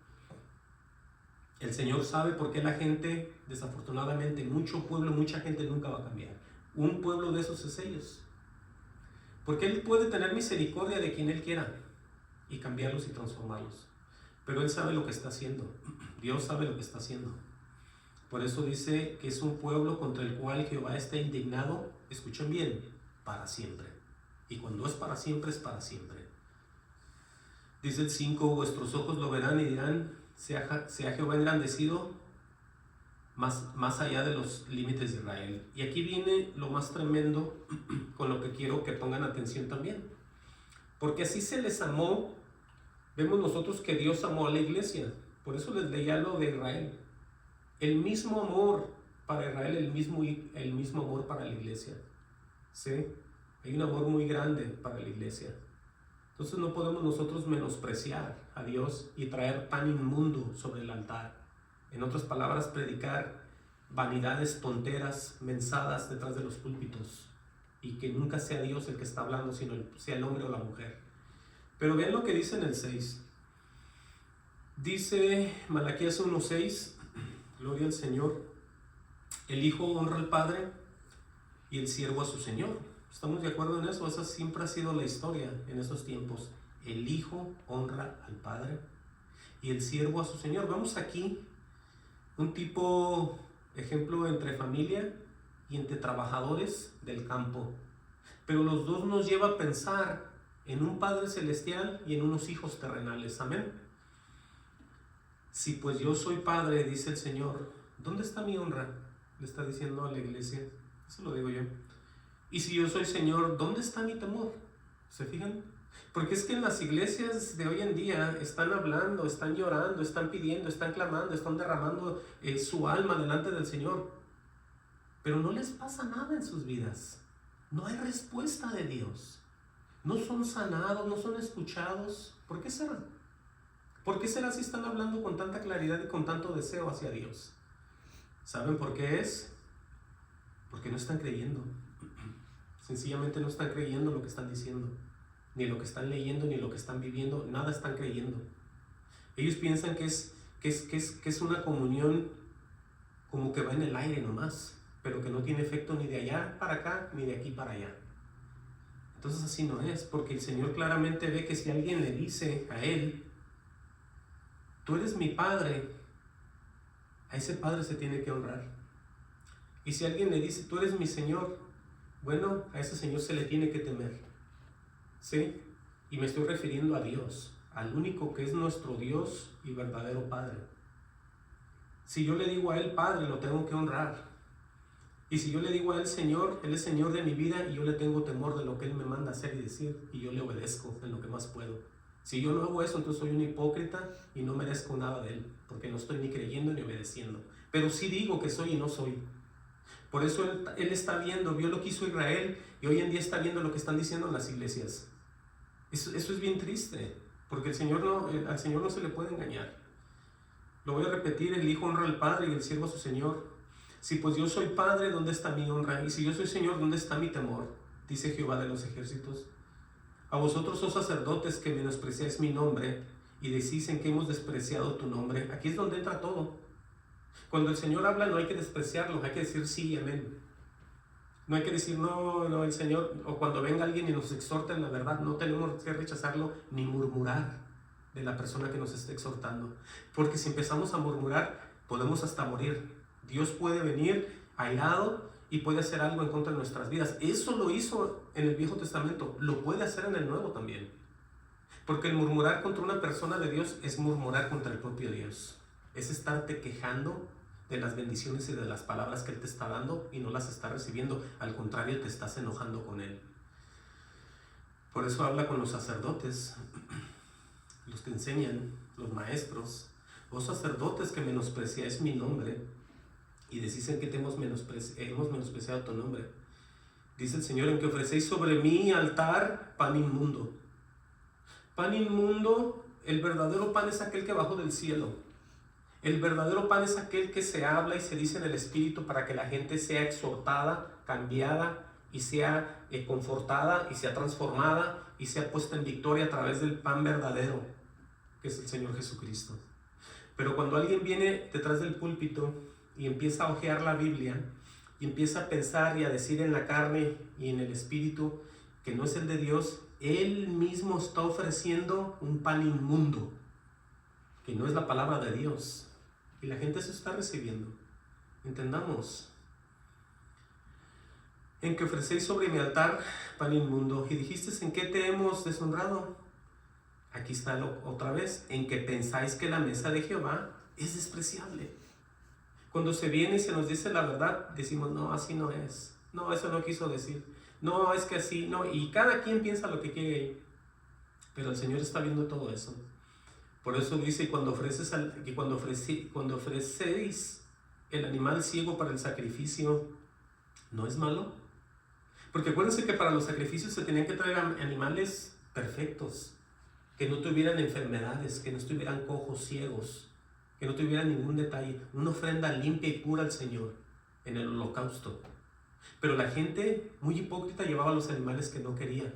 El Señor sabe por qué la gente, desafortunadamente, mucho pueblo, mucha gente nunca va a cambiar. Un pueblo de esos es ellos. Porque Él puede tener misericordia de quien Él quiera y cambiarlos y transformarlos. Pero Él sabe lo que está haciendo. Dios sabe lo que está haciendo. Por eso dice que es un pueblo contra el cual Jehová está indignado, escuchen bien, para siempre. Y cuando es para siempre, es para siempre. Dice el 5, vuestros ojos lo verán y dirán, sea Jehová engrandecido más allá de los límites de Israel. Y aquí viene lo más tremendo con lo que quiero que pongan atención también. Porque así se les amó. Vemos nosotros que Dios amó a la iglesia. Por eso les leía lo de Israel. El mismo amor para Israel, el mismo amor para la iglesia. ¿Sí? Hay un amor muy grande para la iglesia. Entonces no podemos nosotros menospreciar a Dios y traer pan inmundo sobre el altar. En otras palabras, predicar vanidades, tonteras, mensadas detrás de los púlpitos. Y que nunca sea Dios el que está hablando, sino sea el hombre o la mujer. Pero vean lo que dice en el 6. Dice Malaquías 1:6, gloria al Señor, el Hijo honra al Padre y el siervo a su Señor. ¿Estamos de acuerdo en eso? Esa siempre ha sido la historia en esos tiempos. El Hijo honra al Padre y el siervo a su Señor. Vemos aquí un tipo, ejemplo entre familia y entre trabajadores del campo. Pero los dos nos lleva a pensar en un Padre celestial y en unos hijos terrenales. Amén. Si pues yo soy Padre, dice el Señor, ¿dónde está mi honra? Le está diciendo a la iglesia. Eso lo digo yo. Y si yo soy Señor, ¿dónde está mi temor? ¿Se fijan? Porque es que en las iglesias de hoy en día están hablando, están llorando, están pidiendo, están clamando, están derramando su alma delante del Señor. Pero no les pasa nada en sus vidas. No hay respuesta de Dios. No son sanados, no son escuchados. ¿Por qué será? ¿Por qué será si están hablando con tanta claridad y con tanto deseo hacia Dios? ¿Saben por qué es? Porque no están creyendo. Sencillamente no están creyendo lo que están diciendo, ni lo que están leyendo, ni lo que están viviendo, nada están creyendo. Ellos piensan que es una comunión como que va en el aire nomás, pero que no tiene efecto ni de allá para acá, ni de aquí para allá. Entonces así no es, porque el Señor claramente ve que si alguien le dice a Él, tú eres mi Padre, a ese Padre se tiene que honrar. Y si alguien le dice, tú eres mi Señor, bueno, a ese Señor se le tiene que temer. ¿Sí? Y me estoy refiriendo a Dios, al único que es nuestro Dios y verdadero Padre. Si yo le digo a Él Padre, lo tengo que honrar. Y si yo le digo a Él Señor, Él es Señor de mi vida y yo le tengo temor de lo que Él me manda hacer y decir, y yo le obedezco en lo que más puedo. Si yo no hago eso, entonces soy un hipócrita y no merezco nada de Él, porque no estoy ni creyendo ni obedeciendo. Pero sí digo que soy y no soy. Por eso él está viendo, vio lo que hizo Israel y hoy en día está viendo lo que están diciendo las iglesias. Eso es bien triste, porque al Señor no se le puede engañar. Lo voy a repetir, el Hijo honra al Padre y el siervo a su Señor. Si pues yo soy Padre, ¿dónde está mi honra? Y si yo soy Señor, ¿dónde está mi temor? Dice Jehová de los ejércitos. A vosotros, oh sacerdotes, que menospreciáis mi nombre y decís en que hemos despreciado tu nombre. Aquí es donde entra todo. Cuando el Señor habla no hay que despreciarlo, hay que decir sí y amén. No hay que decir no, el Señor, o cuando venga alguien y nos exhorta en la verdad, no tenemos que rechazarlo ni murmurar. de la persona que nos esté exhortando. Porque si empezamos a murmurar, podemos hasta morir. Dios puede venir airado y puede hacer algo en contra de nuestras vidas. Eso lo hizo en el Viejo Testamento, lo puede hacer en el Nuevo también. Porque el murmurar contra una persona de Dios es murmurar contra el propio Dios. Es estarte quejando de las bendiciones y de las palabras que Él te está dando y no las está recibiendo. Al contrario, te estás enojando con Él. Por eso habla con los sacerdotes, los que enseñan, los maestros. Vos sacerdotes que menospreciáis mi nombre y decís en que hemos menospreciado tu nombre. Dice el Señor, en que ofrecéis sobre mi altar pan inmundo. Pan inmundo, el verdadero pan es aquel que bajó del cielo. El verdadero pan es aquel que se habla y se dice en el Espíritu para que la gente sea exhortada, cambiada y sea confortada y sea transformada y sea puesta en victoria a través del pan verdadero, que es el Señor Jesucristo. Pero cuando alguien viene detrás del púlpito y empieza a hojear la Biblia y empieza a pensar y a decir en la carne y en el Espíritu que no es el de Dios, él mismo está ofreciendo un pan inmundo, que no es la palabra de Dios. Y la gente se está recibiendo. Entendamos. En que ofrecéis sobre mi altar pan inmundo. Y dijiste, ¿en qué te hemos deshonrado? Aquí está otra vez. En que pensáis que la mesa de Jehová es despreciable. Cuando se viene y se nos dice la verdad, decimos, no, así no es. No, eso no quiso decir. No, es que así, no. Y cada quien piensa lo que quiere. Pero el Señor está viendo todo eso. Por eso dice, cuando ofrecéis el animal ciego para el sacrificio, ¿no es malo? Porque acuérdense que para los sacrificios se tenían que traer animales perfectos, que no tuvieran enfermedades, que no estuvieran cojos, ciegos, que no tuvieran ningún detalle. Una ofrenda limpia y pura al Señor en el holocausto. Pero la gente muy hipócrita llevaba los animales que no quería.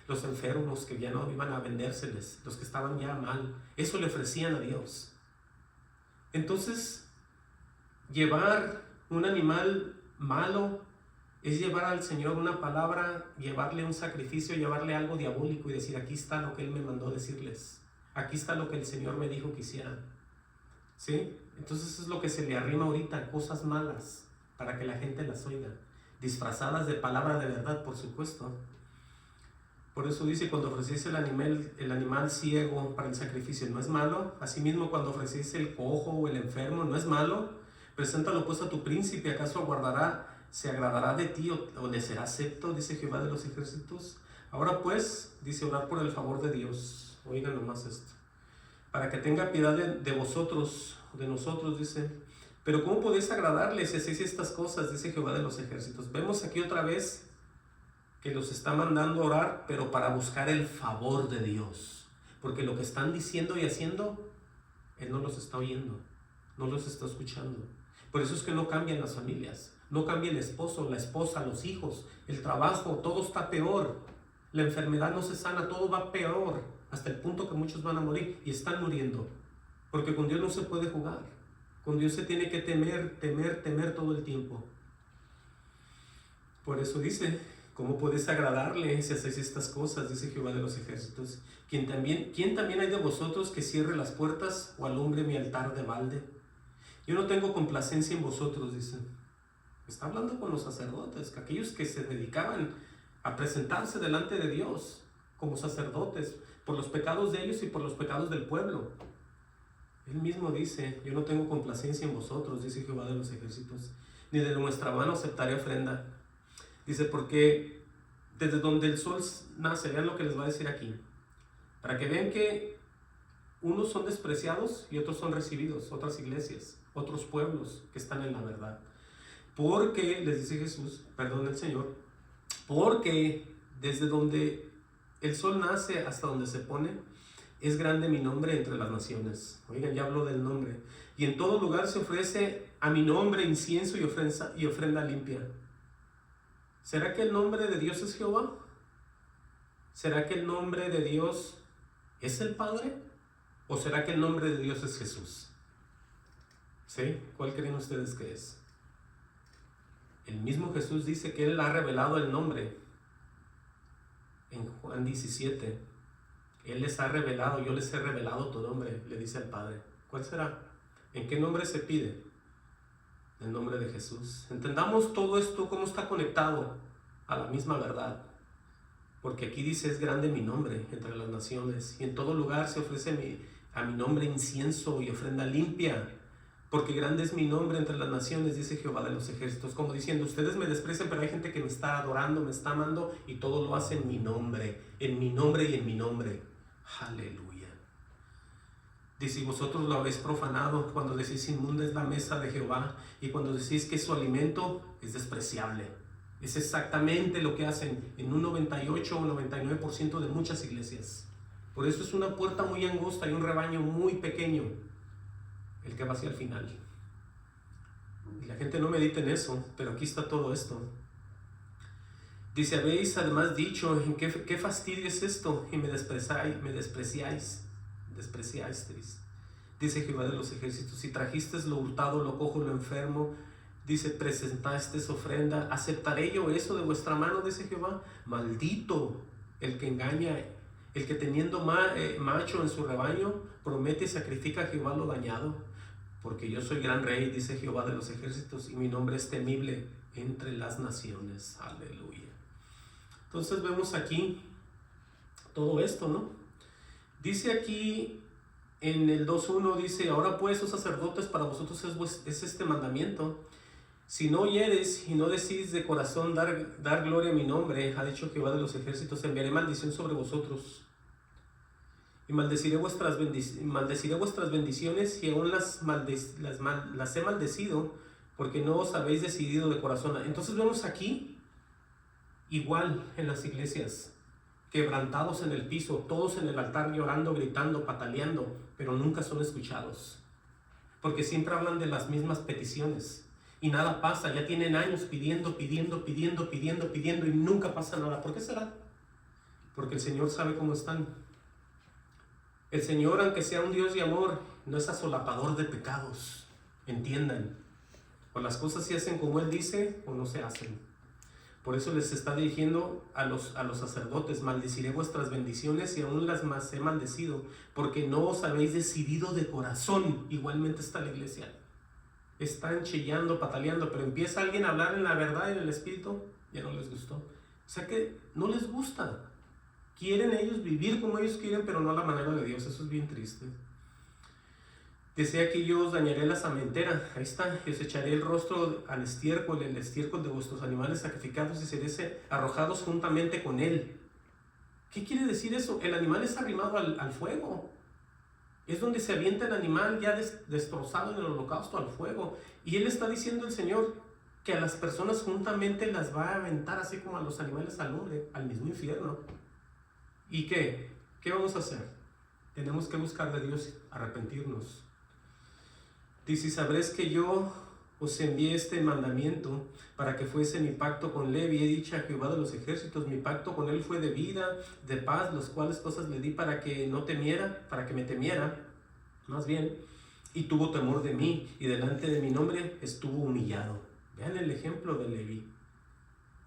Los enfermos que ya no iban a vendérseles, los que estaban ya mal, eso le ofrecían a Dios. Entonces, llevar un animal malo es llevar al Señor una palabra, llevarle un sacrificio, llevarle algo diabólico y decir, aquí está lo que Él me mandó decirles, aquí está lo que el Señor me dijo que hicieran. ¿Sí? Entonces eso es lo que se le arrima ahorita, cosas malas, para que la gente las oiga, disfrazadas de palabra de verdad, por supuesto. Por eso dice, cuando ofrecéis el animal ciego para el sacrificio, ¿no es malo? Asimismo, cuando ofrecéis el cojo o el enfermo, ¿no es malo? Preséntalo pues a tu príncipe, ¿acaso se agradará de ti o le será acepto? Dice Jehová de los ejércitos. Ahora pues, dice, orar por el favor de Dios. Oigan nomás esto. Para que tenga piedad de vosotros, de nosotros, dice. Pero ¿cómo podéis agradarle si hacéis estas cosas? Dice Jehová de los ejércitos. Vemos aquí otra vez que los está mandando a orar, pero para buscar el favor de Dios. Porque lo que están diciendo y haciendo, Él no los está oyendo, no los está escuchando. Por eso es que no cambian las familias, no cambia el esposo, la esposa, los hijos, el trabajo, todo está peor. La enfermedad no se sana, todo va peor, hasta el punto que muchos van a morir y están muriendo. Porque con Dios no se puede jugar, con Dios se tiene que temer todo el tiempo. Por eso dice, ¿cómo podéis agradarle si hacéis estas cosas? Dice Jehová de los ejércitos. ¿Quién también hay de vosotros que cierre las puertas o alumbre mi altar de balde? Yo no tengo complacencia en vosotros, dice. Está hablando con los sacerdotes, aquellos que se dedicaban a presentarse delante de Dios como sacerdotes, por los pecados de ellos y por los pecados del pueblo. Él mismo dice, yo no tengo complacencia en vosotros, dice Jehová de los ejércitos, ni de nuestra mano aceptaré ofrenda. Dice, porque desde donde el sol nace, vean lo que les va a decir aquí, para que vean que unos son despreciados y otros son recibidos, otras iglesias, otros pueblos que están en la verdad. Porque, les dice Jesús, perdón el Señor, porque desde donde el sol nace hasta donde se pone, es grande mi nombre entre las naciones. Oigan, ya hablo del nombre. Y en todo lugar se ofrece a mi nombre incienso y ofrenda limpia. ¿Será que el nombre de Dios es Jehová? ¿Será que el nombre de Dios es el Padre? ¿O será que el nombre de Dios es Jesús? ¿Sí? ¿Cuál creen ustedes que es? El mismo Jesús dice que Él ha revelado el nombre en Juan 17. Él les ha revelado, yo les he revelado tu nombre, le dice al Padre. ¿Cuál será? ¿En qué nombre se pide? En nombre de Jesús. Entendamos todo esto, cómo está conectado a la misma verdad. Porque aquí dice, es grande mi nombre entre las naciones, y en todo lugar se ofrece a mi nombre incienso y ofrenda limpia, porque grande es mi nombre entre las naciones, dice Jehová de los ejércitos, como diciendo, ustedes me desprecian, pero hay gente que me está adorando, me está amando, y todo lo hace en mi nombre y en mi nombre. Aleluya. Dice, vosotros lo habéis profanado cuando decís inmunda es la mesa de Jehová, y cuando decís que su alimento es despreciable. Es exactamente lo que hacen en un 98 o 99% de muchas iglesias. Por eso es una puerta muy angosta y un rebaño muy pequeño el que va hacia el final. Y la gente no medita en eso, pero aquí está todo esto. Dice, habéis además dicho, ¿qué fastidio es esto? Y me despreciáis. Dice Jehová de los ejércitos, si trajisteis lo hurtado, lo cojo, lo enfermo, dice, presentasteis ofrenda, ¿aceptaré yo eso de vuestra mano? Dice Jehová. Maldito el que engaña, el que teniendo macho en su rebaño, promete y sacrifica a Jehová lo dañado. Porque yo soy gran rey, dice Jehová de los ejércitos, y mi nombre es temible entre las naciones. Aleluya. Entonces vemos aquí todo esto, ¿no? Dice aquí en el 2.1, dice, ahora pues, os sacerdotes, para vosotros es este mandamiento. Si no oyeres y no decís de corazón dar gloria a mi nombre, ha dicho Jehová de los ejércitos, enviaré maldición sobre vosotros. Y maldeciré vuestras bendiciones, y aún las he maldecido, porque no os habéis decidido de corazón. Entonces vemos aquí, igual en las iglesias, quebrantados en el piso, todos en el altar llorando, gritando, pataleando, pero nunca son escuchados, porque siempre hablan de las mismas peticiones y nada pasa. Ya tienen años pidiendo y nunca pasa nada. ¿Por qué será? Porque el Señor sabe cómo están. El Señor, aunque sea un Dios de amor, no es asolapador de pecados. Entiendan, o las cosas se hacen como Él dice o no se hacen. Por eso les está dirigiendo a los sacerdotes, maldeciré vuestras bendiciones y aún las más he maldecido, porque no os habéis decidido de corazón. Igualmente está la iglesia. Están chillando, pataleando, pero empieza alguien a hablar en la verdad y en el espíritu, ya no les gustó. O sea que no les gusta. Quieren ellos vivir como ellos quieren, pero no a la manera de Dios. Eso es bien triste. Desea que yo os dañaré la sementera. Ahí está. Y os echaré el rostro al estiércol, el estiércol de vuestros animales sacrificados, y seréis arrojados juntamente con él. ¿Qué quiere decir eso? El animal es arrimado al fuego. Es donde se avienta el animal ya destrozado en el holocausto al fuego. Y él está diciendo, el Señor, que a las personas juntamente las va a aventar, así como a los animales al mismo infierno. ¿Y qué? ¿Qué vamos a hacer? Tenemos que buscar de Dios, arrepentirnos. Dice, sabréis que yo os envié este mandamiento para que fuese mi pacto con Levi. He dicho a Jehová de los ejércitos, mi pacto con él fue de vida, de paz, las cuales cosas le di para que no temiera, para que me temiera, más bien, y tuvo temor de mí, y delante de mi nombre estuvo humillado. Vean el ejemplo de Levi.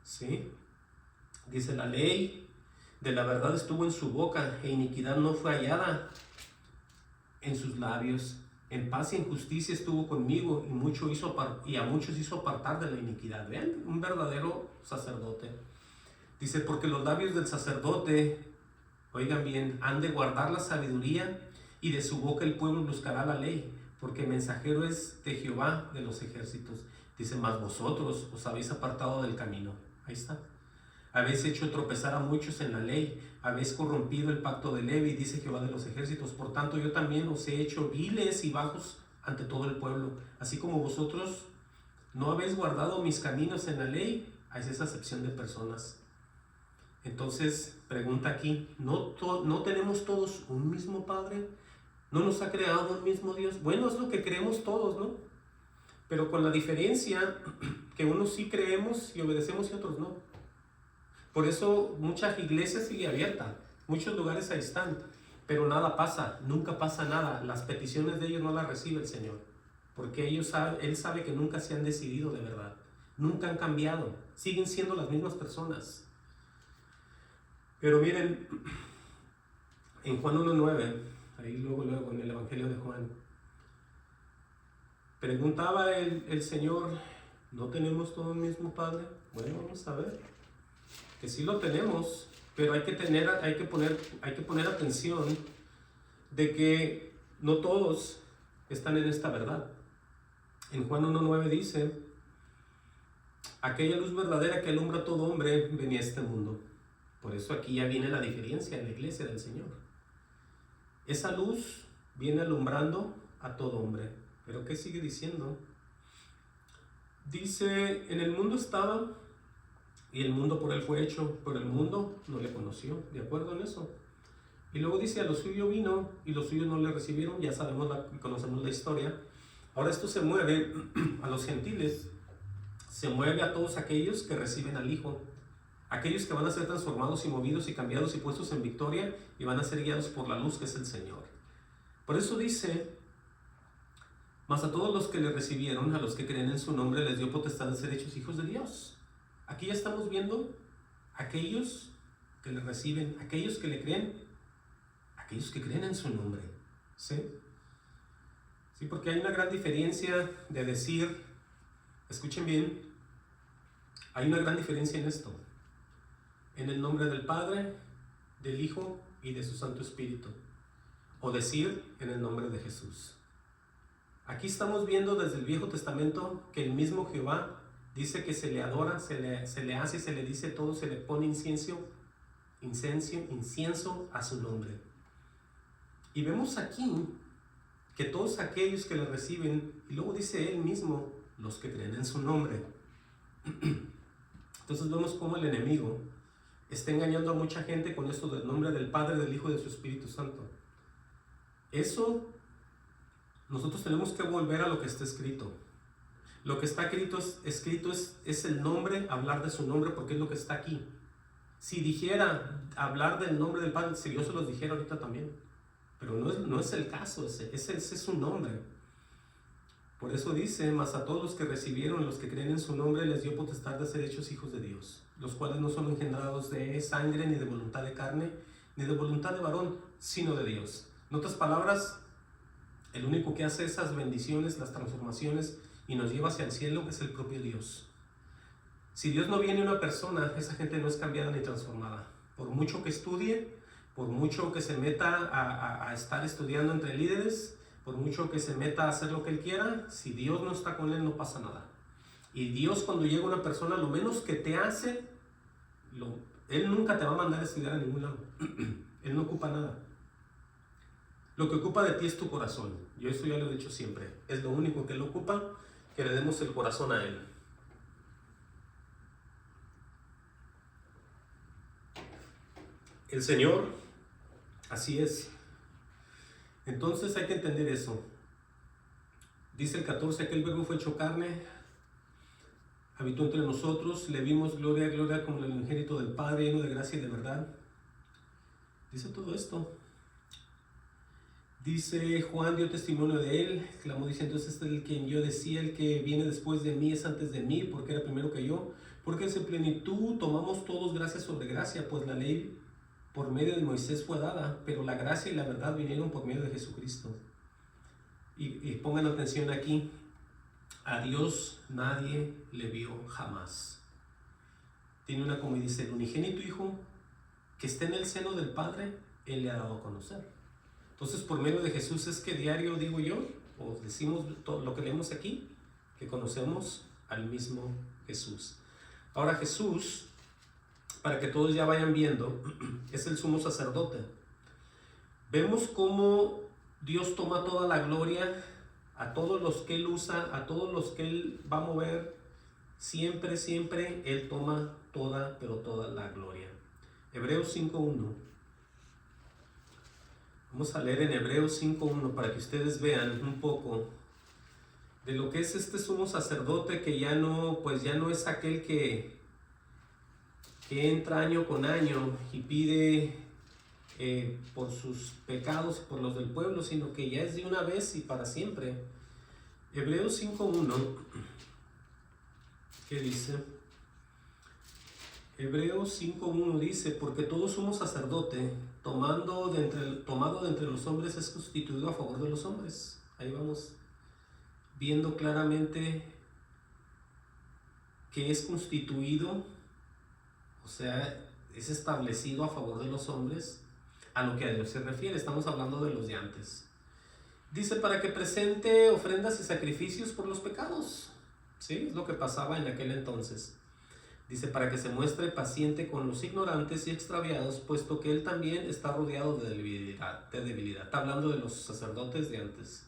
¿Sí? Dice, la ley de la verdad estuvo en su boca, e iniquidad no fue hallada en sus labios. En paz y en justicia estuvo conmigo, y a muchos hizo apartar de la iniquidad. Vean, un verdadero sacerdote. Dice, porque los labios del sacerdote, oigan bien, han de guardar la sabiduría, y de su boca el pueblo buscará la ley, porque mensajero es de Jehová de los ejércitos. Dice, mas vosotros os habéis apartado del camino. Ahí está. Habéis hecho tropezar a muchos en la ley, habéis corrompido el pacto de Levi, dice Jehová de los ejércitos. Por tanto, yo también os he hecho viles y bajos ante todo el pueblo. Así como vosotros no habéis guardado mis caminos en la ley, hay esa acepción de personas. Entonces, pregunta aquí, ¿no tenemos todos un mismo Padre? ¿No nos ha creado un mismo Dios? Bueno, es lo que creemos todos, ¿no? Pero con la diferencia que unos sí creemos y obedecemos y otros no. Por eso muchas iglesias siguen abiertas, muchos lugares ahí están, pero nada pasa, nunca pasa nada. Las peticiones de ellos no las recibe el Señor, porque Él sabe que nunca se han decidido de verdad, nunca han cambiado, siguen siendo las mismas personas. Pero miren, En Juan 1:9, ahí luego en el Evangelio de Juan, preguntaba el Señor, ¿no tenemos todo el mismo Padre? Bueno, vamos a ver, que sí lo tenemos, pero hay que poner atención de que no todos están en esta verdad. En Juan 1:9 dice, aquella luz verdadera que alumbra a todo hombre venía a este mundo. Por eso aquí ya viene la diferencia en la iglesia del Señor. Esa luz viene alumbrando a todo hombre. ¿Pero qué sigue diciendo? Dice, en el mundo estaba y el mundo por él fue hecho, pero el mundo no le conoció. ¿De acuerdo en eso? Y luego dice, a lo suyo vino y los suyos no le recibieron. Ya conocemos la historia. Ahora esto se mueve a los gentiles, se mueve a todos aquellos que reciben al Hijo, aquellos que van a ser transformados y movidos y cambiados y puestos en victoria y van a ser guiados por la luz que es el Señor. Por eso dice, mas a todos los que le recibieron, a los que creen en su nombre, les dio potestad de ser hechos hijos de Dios. Aquí ya estamos viendo aquellos que le reciben, aquellos que le creen, aquellos que creen en su nombre. ¿Sí? Sí, porque hay una gran diferencia de decir, escuchen bien, hay una gran diferencia en esto. En el nombre del Padre, del Hijo y de su Santo Espíritu. O decir en el nombre de Jesús. Aquí estamos viendo desde el Viejo Testamento que el mismo Jehová dice que se le adora, se le hace, se le dice todo, se le pone incienso a su nombre. Y vemos aquí que todos aquellos que le reciben, y luego dice él mismo, los que creen en su nombre. Entonces vemos cómo el enemigo está engañando a mucha gente con esto del nombre del Padre, del Hijo y de su Espíritu Santo. Eso nosotros tenemos que volver a lo que está escrito. Lo que está escrito es el nombre, hablar de su nombre, porque es lo que está aquí. Si dijera hablar del nombre del Padre, si yo se los dijera ahorita también, pero no es el caso, ese es su nombre. Por eso dice, mas a todos los que recibieron, los que creen en su nombre, les dio potestad de ser hechos hijos de Dios, los cuales no son engendrados de sangre, ni de voluntad de carne, ni de voluntad de varón, sino de Dios. En otras palabras, el único que hace esas bendiciones, las transformaciones y nos lleva hacia el cielo es el propio Dios. Si Dios no viene a una persona, esa gente no es cambiada ni transformada. Por mucho que estudie, por mucho que se meta a estar estudiando entre líderes, por mucho que se meta a hacer lo que él quiera, si Dios no está con él no pasa nada. Y Dios, cuando llega una persona, lo menos que te hace, él nunca te va a mandar a estudiar a ningún lado. Él no ocupa nada. Lo que ocupa de ti es tu corazón. Yo eso ya lo he dicho siempre. Es lo único que él ocupa, que le demos el corazón a él. El Señor, así es. Entonces hay que entender eso. Dice el 14, aquel verbo fue hecho carne, habitó entre nosotros, le vimos gloria, gloria como el unigénito del Padre, lleno de gracia y de verdad. Dice todo esto. Dice, Juan dio testimonio de él, clamó diciendo, este es el que yo decía, el que viene después de mí es antes de mí, porque era primero que yo. Porque en su plenitud tomamos todos gracia sobre gracia, pues la ley por medio de Moisés fue dada, pero la gracia y la verdad vinieron por medio de Jesucristo. Y pongan atención aquí, a Dios nadie le vio jamás. Tiene una, como dice, el unigénito Hijo que está en el seno del Padre, Él le ha dado a conocer. Entonces, por medio de Jesús es que diario digo yo, o decimos todo lo que leemos aquí, que conocemos al mismo Jesús. Ahora Jesús, para que todos ya vayan viendo, es el sumo sacerdote. Vemos cómo Dios toma toda la gloria, a todos los que Él usa, a todos los que Él va a mover, siempre, siempre Él toma toda, pero toda la gloria. Hebreos 5.1. Vamos a leer en Hebreos 5.1 para que ustedes vean un poco de lo que es este sumo sacerdote, que ya no es aquel que entra año con año y pide por sus pecados y por los del pueblo, sino que ya es de una vez y para siempre. Hebreos 5.1, ¿qué dice? Hebreos 5.1 dice, porque todo sumo sacerdote tomado de entre los hombres, es constituido a favor de los hombres. Ahí vamos viendo claramente que es constituido, o sea, es establecido a favor de los hombres, a lo que a Dios se refiere. Estamos hablando de los de antes. Dice, para que presente ofrendas y sacrificios por los pecados. Sí, es lo que pasaba en aquel entonces. Dice, para que se muestre paciente con los ignorantes y extraviados, puesto que él también está rodeado de debilidad. Está hablando de los sacerdotes de antes.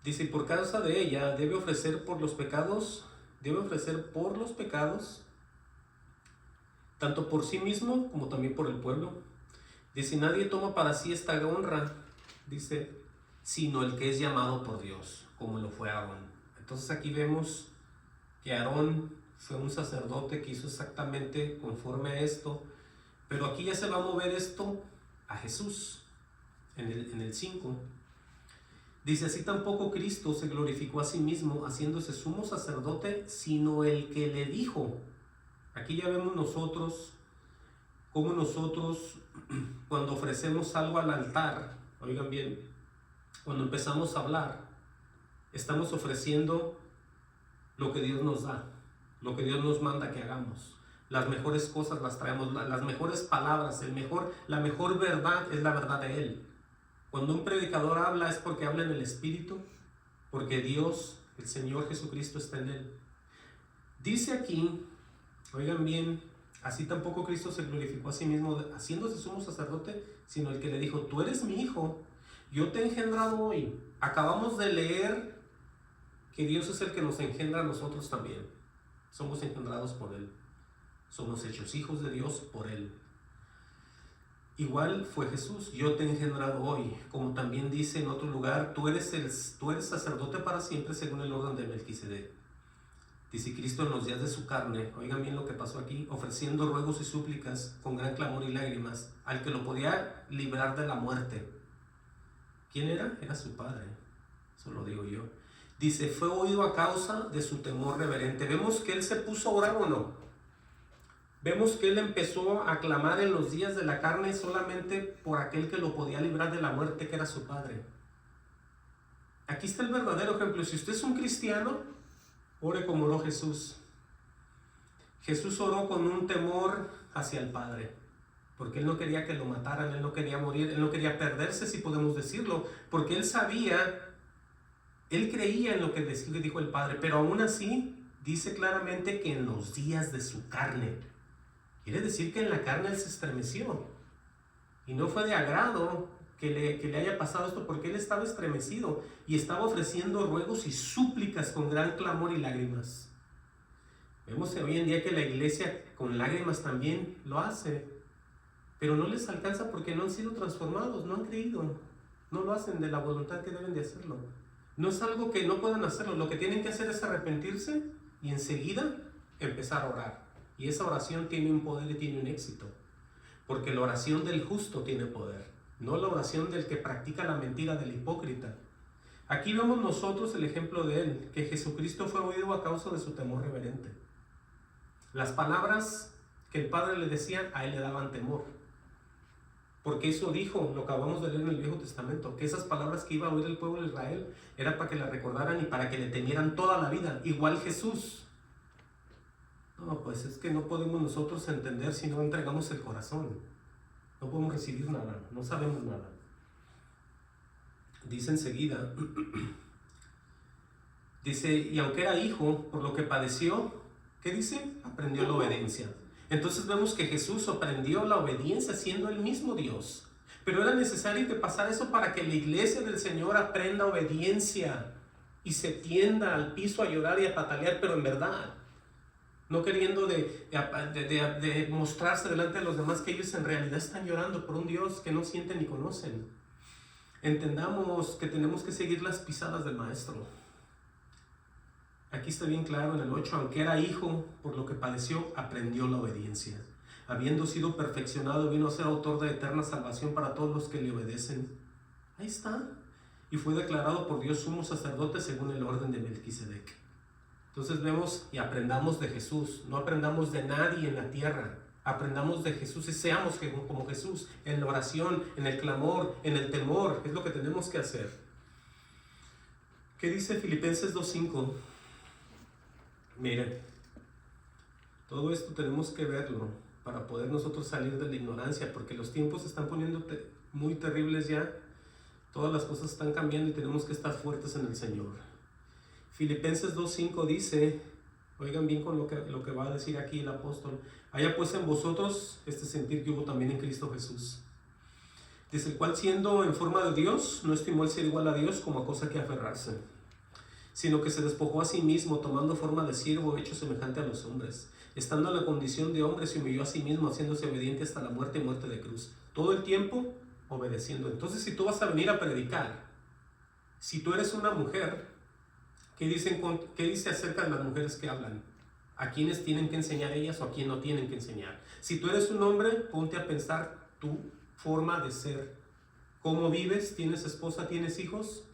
Dice, y por causa de ella debe ofrecer por los pecados, tanto por sí mismo como también por el pueblo. Dice, nadie toma para sí esta honra, dice, sino el que es llamado por Dios, como lo fue Aarón. Entonces aquí vemos que Aarón fue un sacerdote que hizo exactamente conforme a esto, pero aquí ya se va a mover esto a Jesús, en el 5. Dice, así tampoco Cristo se glorificó a sí mismo, haciéndose sumo sacerdote, sino el que le dijo. Aquí ya vemos nosotros, cómo nosotros, cuando ofrecemos algo al altar, oigan bien, cuando empezamos a hablar, estamos ofreciendo lo que Dios nos da, lo que Dios nos manda que hagamos. Las mejores cosas las traemos, las mejores palabras, la mejor verdad es la verdad de Él. Cuando un predicador habla es porque habla en el Espíritu, porque Dios, el Señor Jesucristo, está en él. Dice aquí, oigan bien, así tampoco Cristo se glorificó a sí mismo haciéndose sumo sacerdote, sino el que le dijo, tú eres mi hijo, yo te he engendrado hoy. Acabamos de leer que Dios es el que nos engendra a nosotros también. Somos engendrados por Él. Somos hechos hijos de Dios por Él. Igual fue Jesús, yo te he engendrado hoy, como también dice en otro lugar, tú eres sacerdote para siempre según el orden de Melquisedec. Dice Cristo en los días de su carne, oigan bien lo que pasó aquí, ofreciendo ruegos y súplicas con gran clamor y lágrimas al que lo podía librar de la muerte. ¿Quién era? Era su Padre, eso lo digo yo. Dice, fue oído a causa de su temor reverente. Vemos que Él se puso a orar, ¿o no? Vemos que Él empezó a clamar en los días de la carne solamente por aquel que lo podía librar de la muerte, que era su Padre. Aquí está el verdadero ejemplo. Si usted es un cristiano, ore como oró Jesús. Jesús oró con un temor hacia el Padre, porque Él no quería que lo mataran, Él no quería morir, Él no quería perderse, si podemos decirlo, porque Él sabía, Él creía en lo que dijo el Padre, pero aún así dice claramente que en los días de su carne. Quiere decir que en la carne Él se estremeció. Y no fue de agrado que le haya pasado esto, porque Él estaba estremecido y estaba ofreciendo ruegos y súplicas con gran clamor y lágrimas. Vemos hoy en día que la iglesia con lágrimas también lo hace, pero no les alcanza porque no han sido transformados, no han creído, no lo hacen de la voluntad que deben de hacerlo. No es algo que no puedan hacerlo, lo que tienen que hacer es arrepentirse y enseguida empezar a orar. Y esa oración tiene un poder y tiene un éxito. Porque la oración del justo tiene poder, no la oración del que practica la mentira, del hipócrita. Aquí vemos nosotros el ejemplo de Él, que Jesucristo fue oído a causa de su temor reverente. Las palabras que el Padre le decía, a Él le daban temor. Porque eso dijo, lo acabamos de leer en el Viejo Testamento, que esas palabras que iba a oír el pueblo de Israel era para que la recordaran y para que le temieran toda la vida. Igual Jesús. No, pues es que no podemos nosotros entender si no entregamos el corazón. No podemos recibir nada, no sabemos nada. Dice enseguida, dice, y aunque era hijo, por lo que padeció, ¿qué dice? Aprendió la obediencia. Entonces vemos que Jesús aprendió la obediencia siendo el mismo Dios. Pero era necesario que pasara eso para que la iglesia del Señor aprenda obediencia y se tienda al piso a llorar y a patalear, pero en verdad. No queriendo de mostrarse delante de los demás que ellos en realidad están llorando por un Dios que no sienten ni conocen. Entendamos que tenemos que seguir las pisadas del Maestro. Aquí está bien claro en el 8, aunque era hijo, por lo que padeció, aprendió la obediencia. Habiendo sido perfeccionado, vino a ser autor de eterna salvación para todos los que le obedecen. Ahí está. Y fue declarado por Dios sumo sacerdote según el orden de Melquisedec. Entonces vemos y aprendamos de Jesús, no aprendamos de nadie en la tierra, Aprendamos de Jesús y seamos como Jesús, en la oración, en el clamor, en el temor. Es lo que tenemos que hacer. ¿Qué dice Filipenses 2:5? Miren, todo esto tenemos que verlo para poder nosotros salir de la ignorancia, porque los tiempos se están poniendo muy terribles ya. Todas las cosas están cambiando y tenemos que estar fuertes en el Señor. Filipenses 2:5 dice, oigan bien con lo que va a decir aquí el apóstol: haya pues en vosotros este sentir que hubo también en Cristo Jesús. Dice, el cual siendo en forma de Dios, no estimó el ser igual a Dios como a cosa que aferrarse, sino que se despojó a sí mismo, tomando forma de siervo, hecho semejante a los hombres. Estando en la condición de hombre, se humilló a sí mismo, haciéndose obediente hasta la muerte y muerte de cruz. Todo el tiempo obedeciendo. Entonces, si tú vas a venir a predicar, si tú eres una mujer, ¿qué dice acerca de las mujeres que hablan? ¿A quiénes tienen que enseñar ellas o a quién no tienen que enseñar? Si tú eres un hombre, ponte a pensar tu forma de ser. ¿Cómo vives? ¿Tienes esposa? ¿Tienes hijos?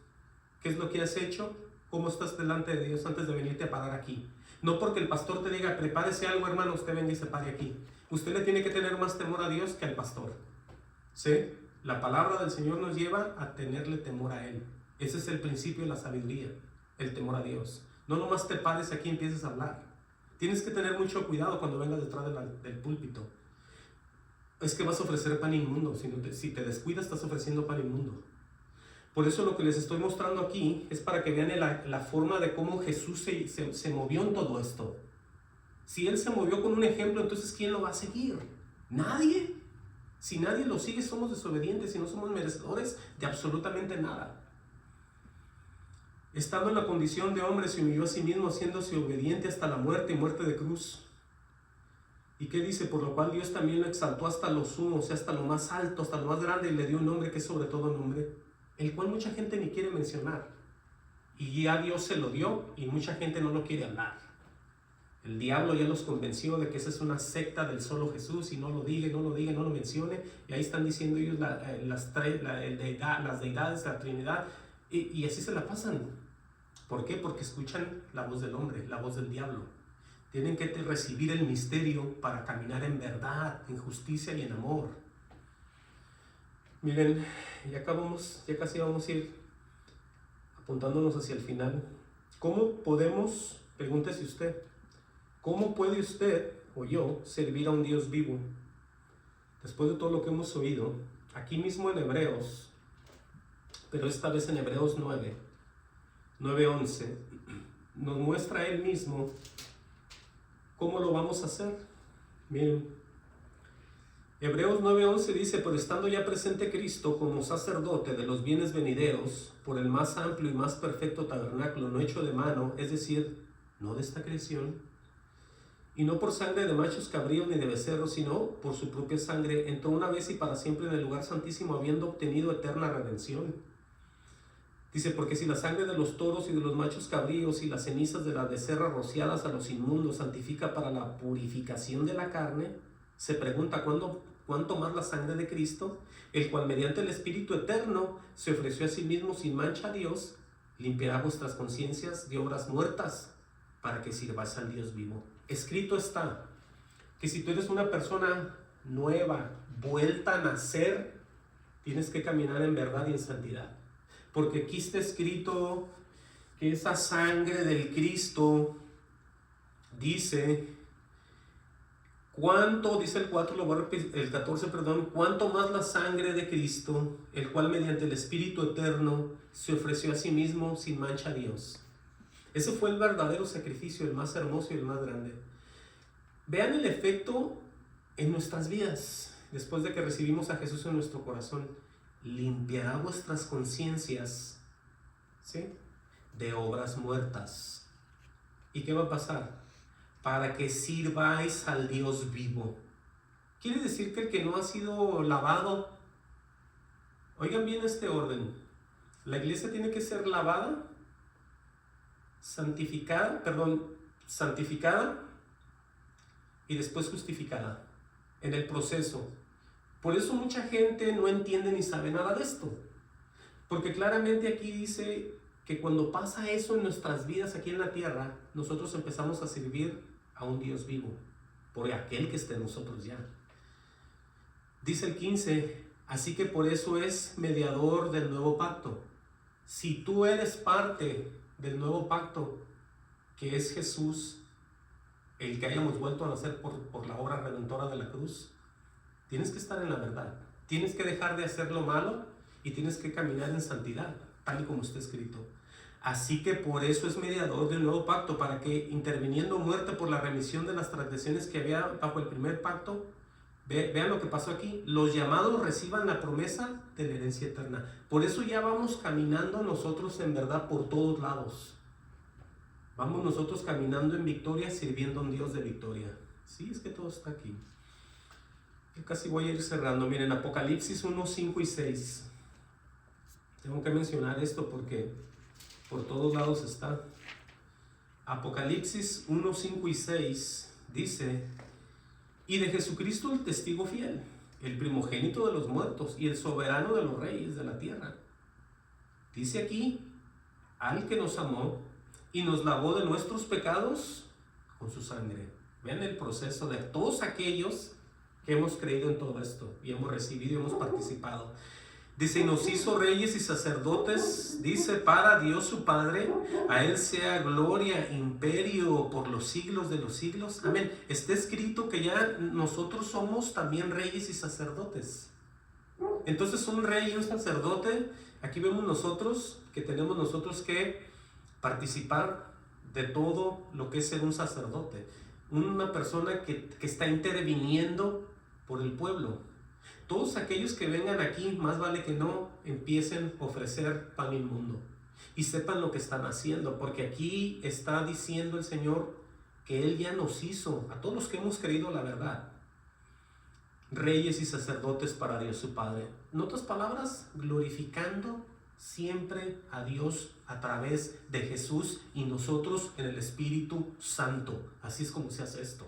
¿Qué es lo que has hecho? ¿Cómo estás delante de Dios antes de venirte a parar aquí? No porque el pastor te diga, prepárese algo, hermano, usted venga y se pare aquí. Usted le tiene que tener más temor a Dios que al pastor. ¿Sí? La palabra del Señor nos lleva a tenerle temor a Él. Ese es el principio de la sabiduría, el temor a Dios. No nomás te pares aquí y empieces a hablar. Tienes que tener mucho cuidado cuando vengas detrás del púlpito. Es que vas a ofrecer pan inmundo. Si te descuidas, estás ofreciendo pan inmundo. Por eso lo que les estoy mostrando aquí es para que vean la forma de cómo Jesús se movió en todo esto. Si Él se movió con un ejemplo, entonces ¿quién lo va a seguir? Nadie. Si nadie lo sigue, somos desobedientes y no somos merecedores de absolutamente nada. Estando en la condición de hombre, se humilló a sí mismo, haciéndose obediente hasta la muerte y muerte de cruz. ¿Y qué dice? Por lo cual Dios también lo exaltó hasta lo sumo, o sea, hasta lo más alto, hasta lo más grande, y le dio un nombre que es sobre todo nombre, el cual mucha gente ni quiere mencionar. Y ya Dios se lo dio y mucha gente no lo quiere hablar. El diablo ya los convenció de que esa es una secta del solo Jesús y no lo diga, no lo mencione. Y ahí están diciendo ellos las deidades, la Trinidad, y así se la pasan. ¿Por qué? Porque escuchan la voz del hombre, la voz del diablo. Tienen que recibir el misterio para caminar en verdad, en justicia y en amor. Miren, ya casi vamos a ir apuntándonos hacia el final. ¿Cómo podemos, pregúntese usted, cómo puede usted o yo servir a un Dios vivo? Después de todo lo que hemos oído, aquí mismo en Hebreos, pero esta vez en Hebreos 9:11, nos muestra Él mismo cómo lo vamos a hacer. Miren, Hebreos 9:11 dice, pero estando ya presente Cristo como sacerdote de los bienes venideros, por el más amplio y más perfecto tabernáculo no hecho de mano, es decir, no de esta creación, y no por sangre de machos cabríos ni de becerros, sino por su propia sangre, entró una vez y para siempre en el lugar santísimo, habiendo obtenido eterna redención. Dice, porque si la sangre de los toros y de los machos cabríos y las cenizas de las becerras rociadas a los inmundos santifica para la purificación de la carne, se pregunta cuánto más la sangre de Cristo, el cual mediante el Espíritu eterno se ofreció a sí mismo sin mancha a Dios, limpiará vuestras conciencias de obras muertas para que sirváis al Dios vivo. Escrito está que si tú eres una persona nueva, vuelta a nacer, tienes que caminar en verdad y en santidad. Porque aquí está escrito que esa sangre del Cristo dice, dice el 14, cuánto más la sangre de Cristo, el cual mediante el Espíritu eterno se ofreció a sí mismo sin mancha a Dios. Ese fue el verdadero sacrificio, el más hermoso y el más grande. Vean el efecto en nuestras vidas después de que recibimos a Jesús en nuestro corazón. Limpiará vuestras conciencias, ¿sí?, de obras muertas. ¿Y qué va a pasar? Para que sirváis al Dios vivo. Quiere decir que el que no ha sido lavado, oigan bien este orden, la iglesia tiene que ser lavada, santificada y después justificada en el proceso. Por eso mucha gente no entiende ni sabe nada de esto, porque claramente aquí dice que cuando pasa eso en nuestras vidas aquí en la tierra, nosotros empezamos a servir a un Dios vivo. por aquel que está en nosotros ya. Dice el 15, así que por eso es mediador del nuevo pacto. Si tú eres parte del nuevo pacto, que es Jesús, el que hayamos vuelto a nacer por la obra redentora de la cruz, tienes que estar en la verdad. Tienes que dejar de hacer lo malo y tienes que caminar en santidad, tal y como está escrito. Así que por eso es mediador de un nuevo pacto, para que, interviniendo muerte por la remisión de las transgresiones que había bajo el primer pacto, vean lo que pasó aquí, los llamados reciban la promesa de la herencia eterna. Por eso ya vamos caminando nosotros en verdad por todos lados. Vamos nosotros caminando en victoria, sirviendo a un Dios de victoria. Sí, es que todo está aquí. Yo casi voy a ir cerrando. Miren, Apocalipsis 1, 5 y 6. Tengo que mencionar esto porque por todos lados está. Apocalipsis 1, 5 y 6 dice: y de Jesucristo el testigo fiel, el primogénito de los muertos y el soberano de los reyes de la tierra. Dice aquí, al que nos amó y nos lavó de nuestros pecados con su sangre. Vean el proceso de todos aquellos que hemos creído en todo esto y hemos recibido y hemos participado. Dice, y nos hizo reyes y sacerdotes, dice, para Dios su Padre, a Él sea gloria, imperio por los siglos de los siglos. Amén. Está escrito que ya nosotros somos también reyes y sacerdotes. Entonces un rey y un sacerdote, aquí vemos nosotros que tenemos nosotros que participar de todo lo que es ser un sacerdote. Una persona que está interviniendo por el pueblo. Todos aquellos que vengan aquí, más vale que no empiecen a ofrecer pan inmundo y sepan lo que están haciendo, porque aquí está diciendo el Señor que Él ya nos hizo, a todos los que hemos creído la verdad, reyes y sacerdotes para Dios su Padre. En otras palabras, glorificando siempre a Dios a través de Jesús y nosotros en el Espíritu Santo. Así es como se hace esto.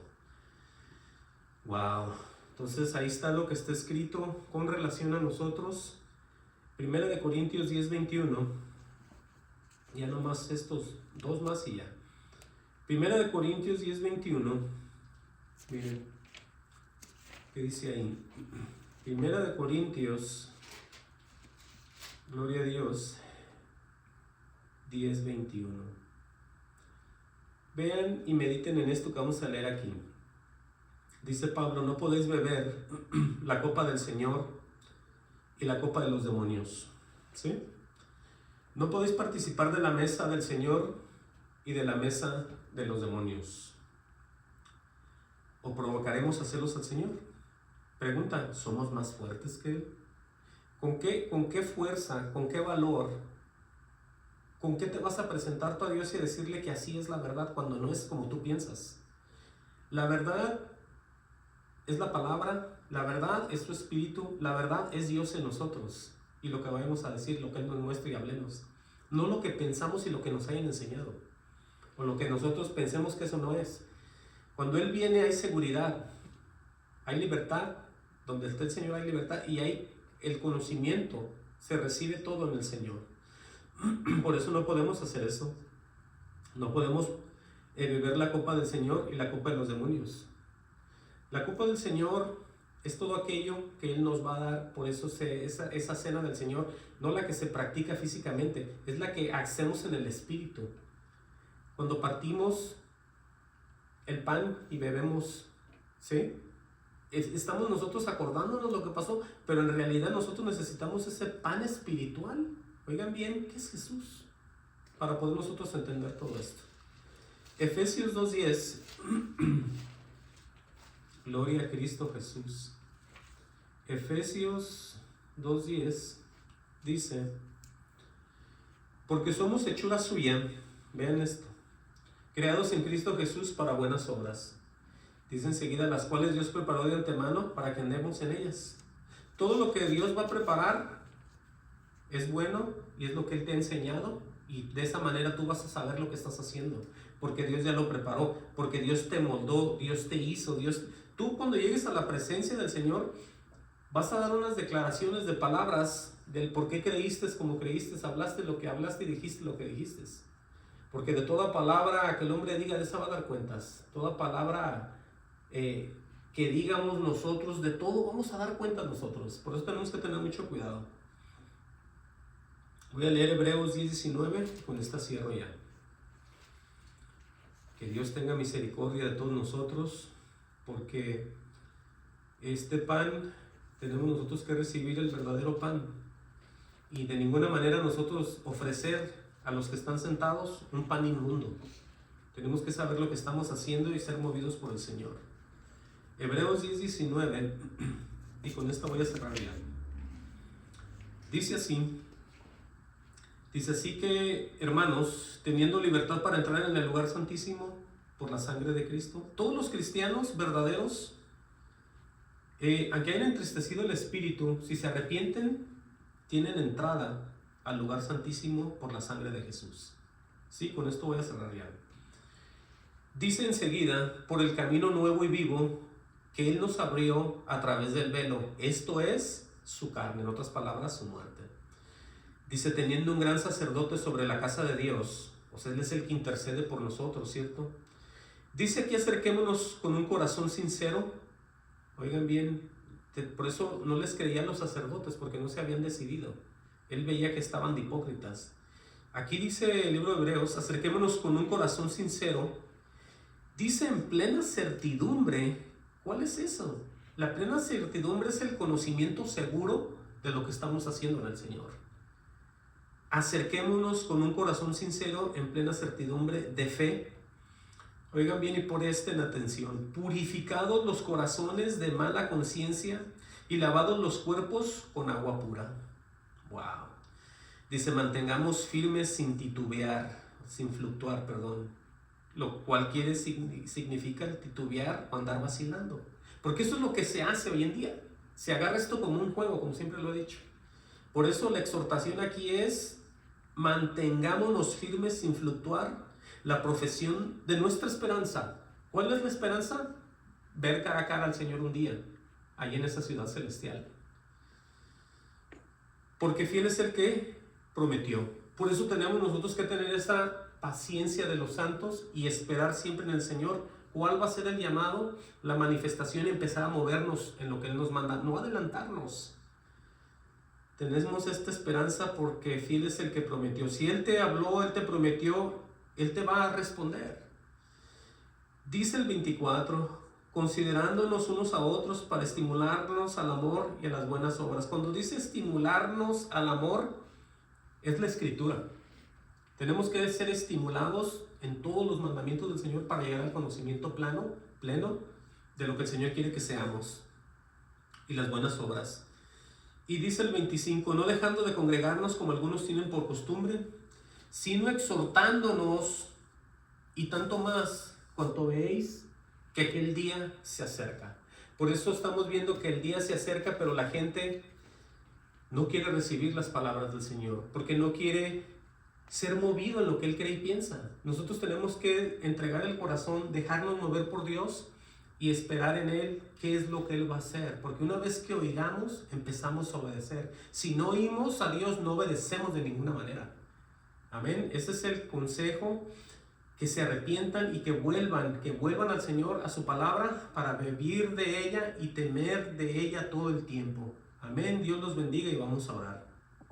Wow. Entonces ahí está lo que está escrito con relación a nosotros. 1 Corintios 10, 21. Ya nomás estos dos más y ya. 1 Corintios 10, 21. Miren, ¿qué dice ahí? 1 Corintios, gloria a Dios, 10, 21. Vean y mediten en esto que vamos a leer aquí. Dice Pablo, no podéis beber la copa del Señor y la copa de los demonios. ¿Sí? No podéis participar de la mesa del Señor y de la mesa de los demonios. ¿O provocaremos a celos al Señor? Pregunta, ¿somos más fuertes que Él? ¿Con qué fuerza, con qué valor, con qué te vas a presentar tú a Dios y decirle que así es la verdad cuando no es como tú piensas? La verdad es la palabra, la verdad es su espíritu, la verdad es Dios en nosotros. Y lo que vayamos a decir, lo que Él nos muestre y hablemos. No lo que pensamos y lo que nos hayan enseñado. O lo que nosotros pensemos que eso no es. Cuando Él viene hay seguridad, hay libertad. Donde está el Señor hay libertad y hay el conocimiento. Se recibe todo en el Señor. Por eso no podemos hacer eso. No podemos beber la copa del Señor y la copa de los demonios. La copa del Señor es todo aquello que Él nos va a dar. Por eso esa cena del Señor, no la que se practica físicamente, es la que hacemos en el Espíritu. Cuando partimos el pan y bebemos, ¿sí? Estamos nosotros acordándonos lo que pasó, pero en realidad nosotros necesitamos ese pan espiritual. Oigan bien, ¿qué es Jesús? Para poder nosotros entender todo esto. Efesios 2:10. Gloria a Cristo Jesús. Efesios 2:10 dice, porque somos hechura suya, vean esto, creados en Cristo Jesús para buenas obras. Dice enseguida, las cuales Dios preparó de antemano para que andemos en ellas. Todo lo que Dios va a preparar es bueno y es lo que Él te ha enseñado, y de esa manera tú vas a saber lo que estás haciendo, porque Dios ya lo preparó, porque Dios te moldó, Dios te hizo, Tú cuando llegues a la presencia del Señor vas a dar unas declaraciones de palabras del por qué creíste como creíste, hablaste lo que hablaste y dijiste lo que dijiste. Porque de toda palabra que el hombre diga, de esa va a dar cuentas. Toda palabra que digamos nosotros, de todo vamos a dar cuenta nosotros. Por eso tenemos que tener mucho cuidado. Voy a leer Hebreos 10:19, con esta cierro ya. Que Dios tenga misericordia de todos nosotros, porque este pan tenemos nosotros que recibir el verdadero pan, y de ninguna manera nosotros ofrecer a los que están sentados un pan inmundo. Tenemos que saber lo que estamos haciendo y ser movidos por el Señor. Hebreos 10:19, y con esta voy a cerrar ya. Dice así que, hermanos, teniendo libertad para entrar en el lugar santísimo por la sangre de Cristo, todos los cristianos verdaderos, aunque hayan entristecido el espíritu, si se arrepienten, tienen entrada al lugar santísimo por la sangre de Jesús. Sí, con esto voy a cerrar ya. Dice enseguida, por el camino nuevo y vivo que Él nos abrió a través del velo, esto es su carne, en otras palabras, su muerte. Dice, teniendo un gran sacerdote sobre la casa de Dios, o sea, Él es el que intercede por nosotros, ¿cierto? Dice aquí, acerquémonos con un corazón sincero. Oigan bien, por eso no les creía a los sacerdotes, porque no se habían decidido. Él veía que estaban de hipócritas. Aquí dice el libro de Hebreos, acerquémonos con un corazón sincero. Dice en plena certidumbre. ¿Cuál es eso? La plena certidumbre es el conocimiento seguro de lo que estamos haciendo en el Señor. Acerquémonos con un corazón sincero en plena certidumbre de fe. Oigan bien y presten atención. Purificados los corazones de mala conciencia y lavados los cuerpos con agua pura. Wow. Dice, mantengamos firmes sin titubear, sin fluctuar, perdón. Lo cual significa titubear o andar vacilando. Porque eso es lo que se hace hoy en día. Se agarra esto como un juego, como siempre lo he dicho. Por eso la exhortación aquí es, mantengámonos firmes sin fluctuar la profesión de nuestra esperanza. ¿Cuál es la esperanza? Ver cara a cara al Señor un día, allí en esa ciudad celestial. Porque fiel es el que prometió. Por eso tenemos nosotros que tener esta paciencia de los santos y esperar siempre en el Señor. ¿Cuál va a ser el llamado? La manifestación y empezar a movernos en lo que Él nos manda, no adelantarnos. Tenemos esta esperanza porque fiel es el que prometió. Si Él te habló, Él te prometió, Él te va a responder. Dice el 24, considerándonos unos a otros para estimularnos al amor y a las buenas obras. Cuando dice estimularnos al amor, es la Escritura. Tenemos que ser estimulados en todos los mandamientos del Señor para llegar al conocimiento pleno de lo que el Señor quiere que seamos y las buenas obras. Y dice el 25, no dejando de congregarnos como algunos tienen por costumbre, sino exhortándonos, y tanto más cuanto veis que aquel día se acerca. Por eso estamos viendo que el día se acerca, pero la gente no quiere recibir las palabras del Señor, porque no quiere ser movido en lo que Él cree y piensa. Nosotros tenemos que entregar el corazón, dejarnos mover por Dios y esperar en Él qué es lo que Él va a hacer. Porque una vez que oigamos, empezamos a obedecer. Si no oímos a Dios, no obedecemos de ninguna manera. Amén. Ese es el consejo, que se arrepientan y que vuelvan al Señor, a su palabra, para vivir de ella y temer de ella todo el tiempo. Amén. Dios los bendiga y vamos a orar.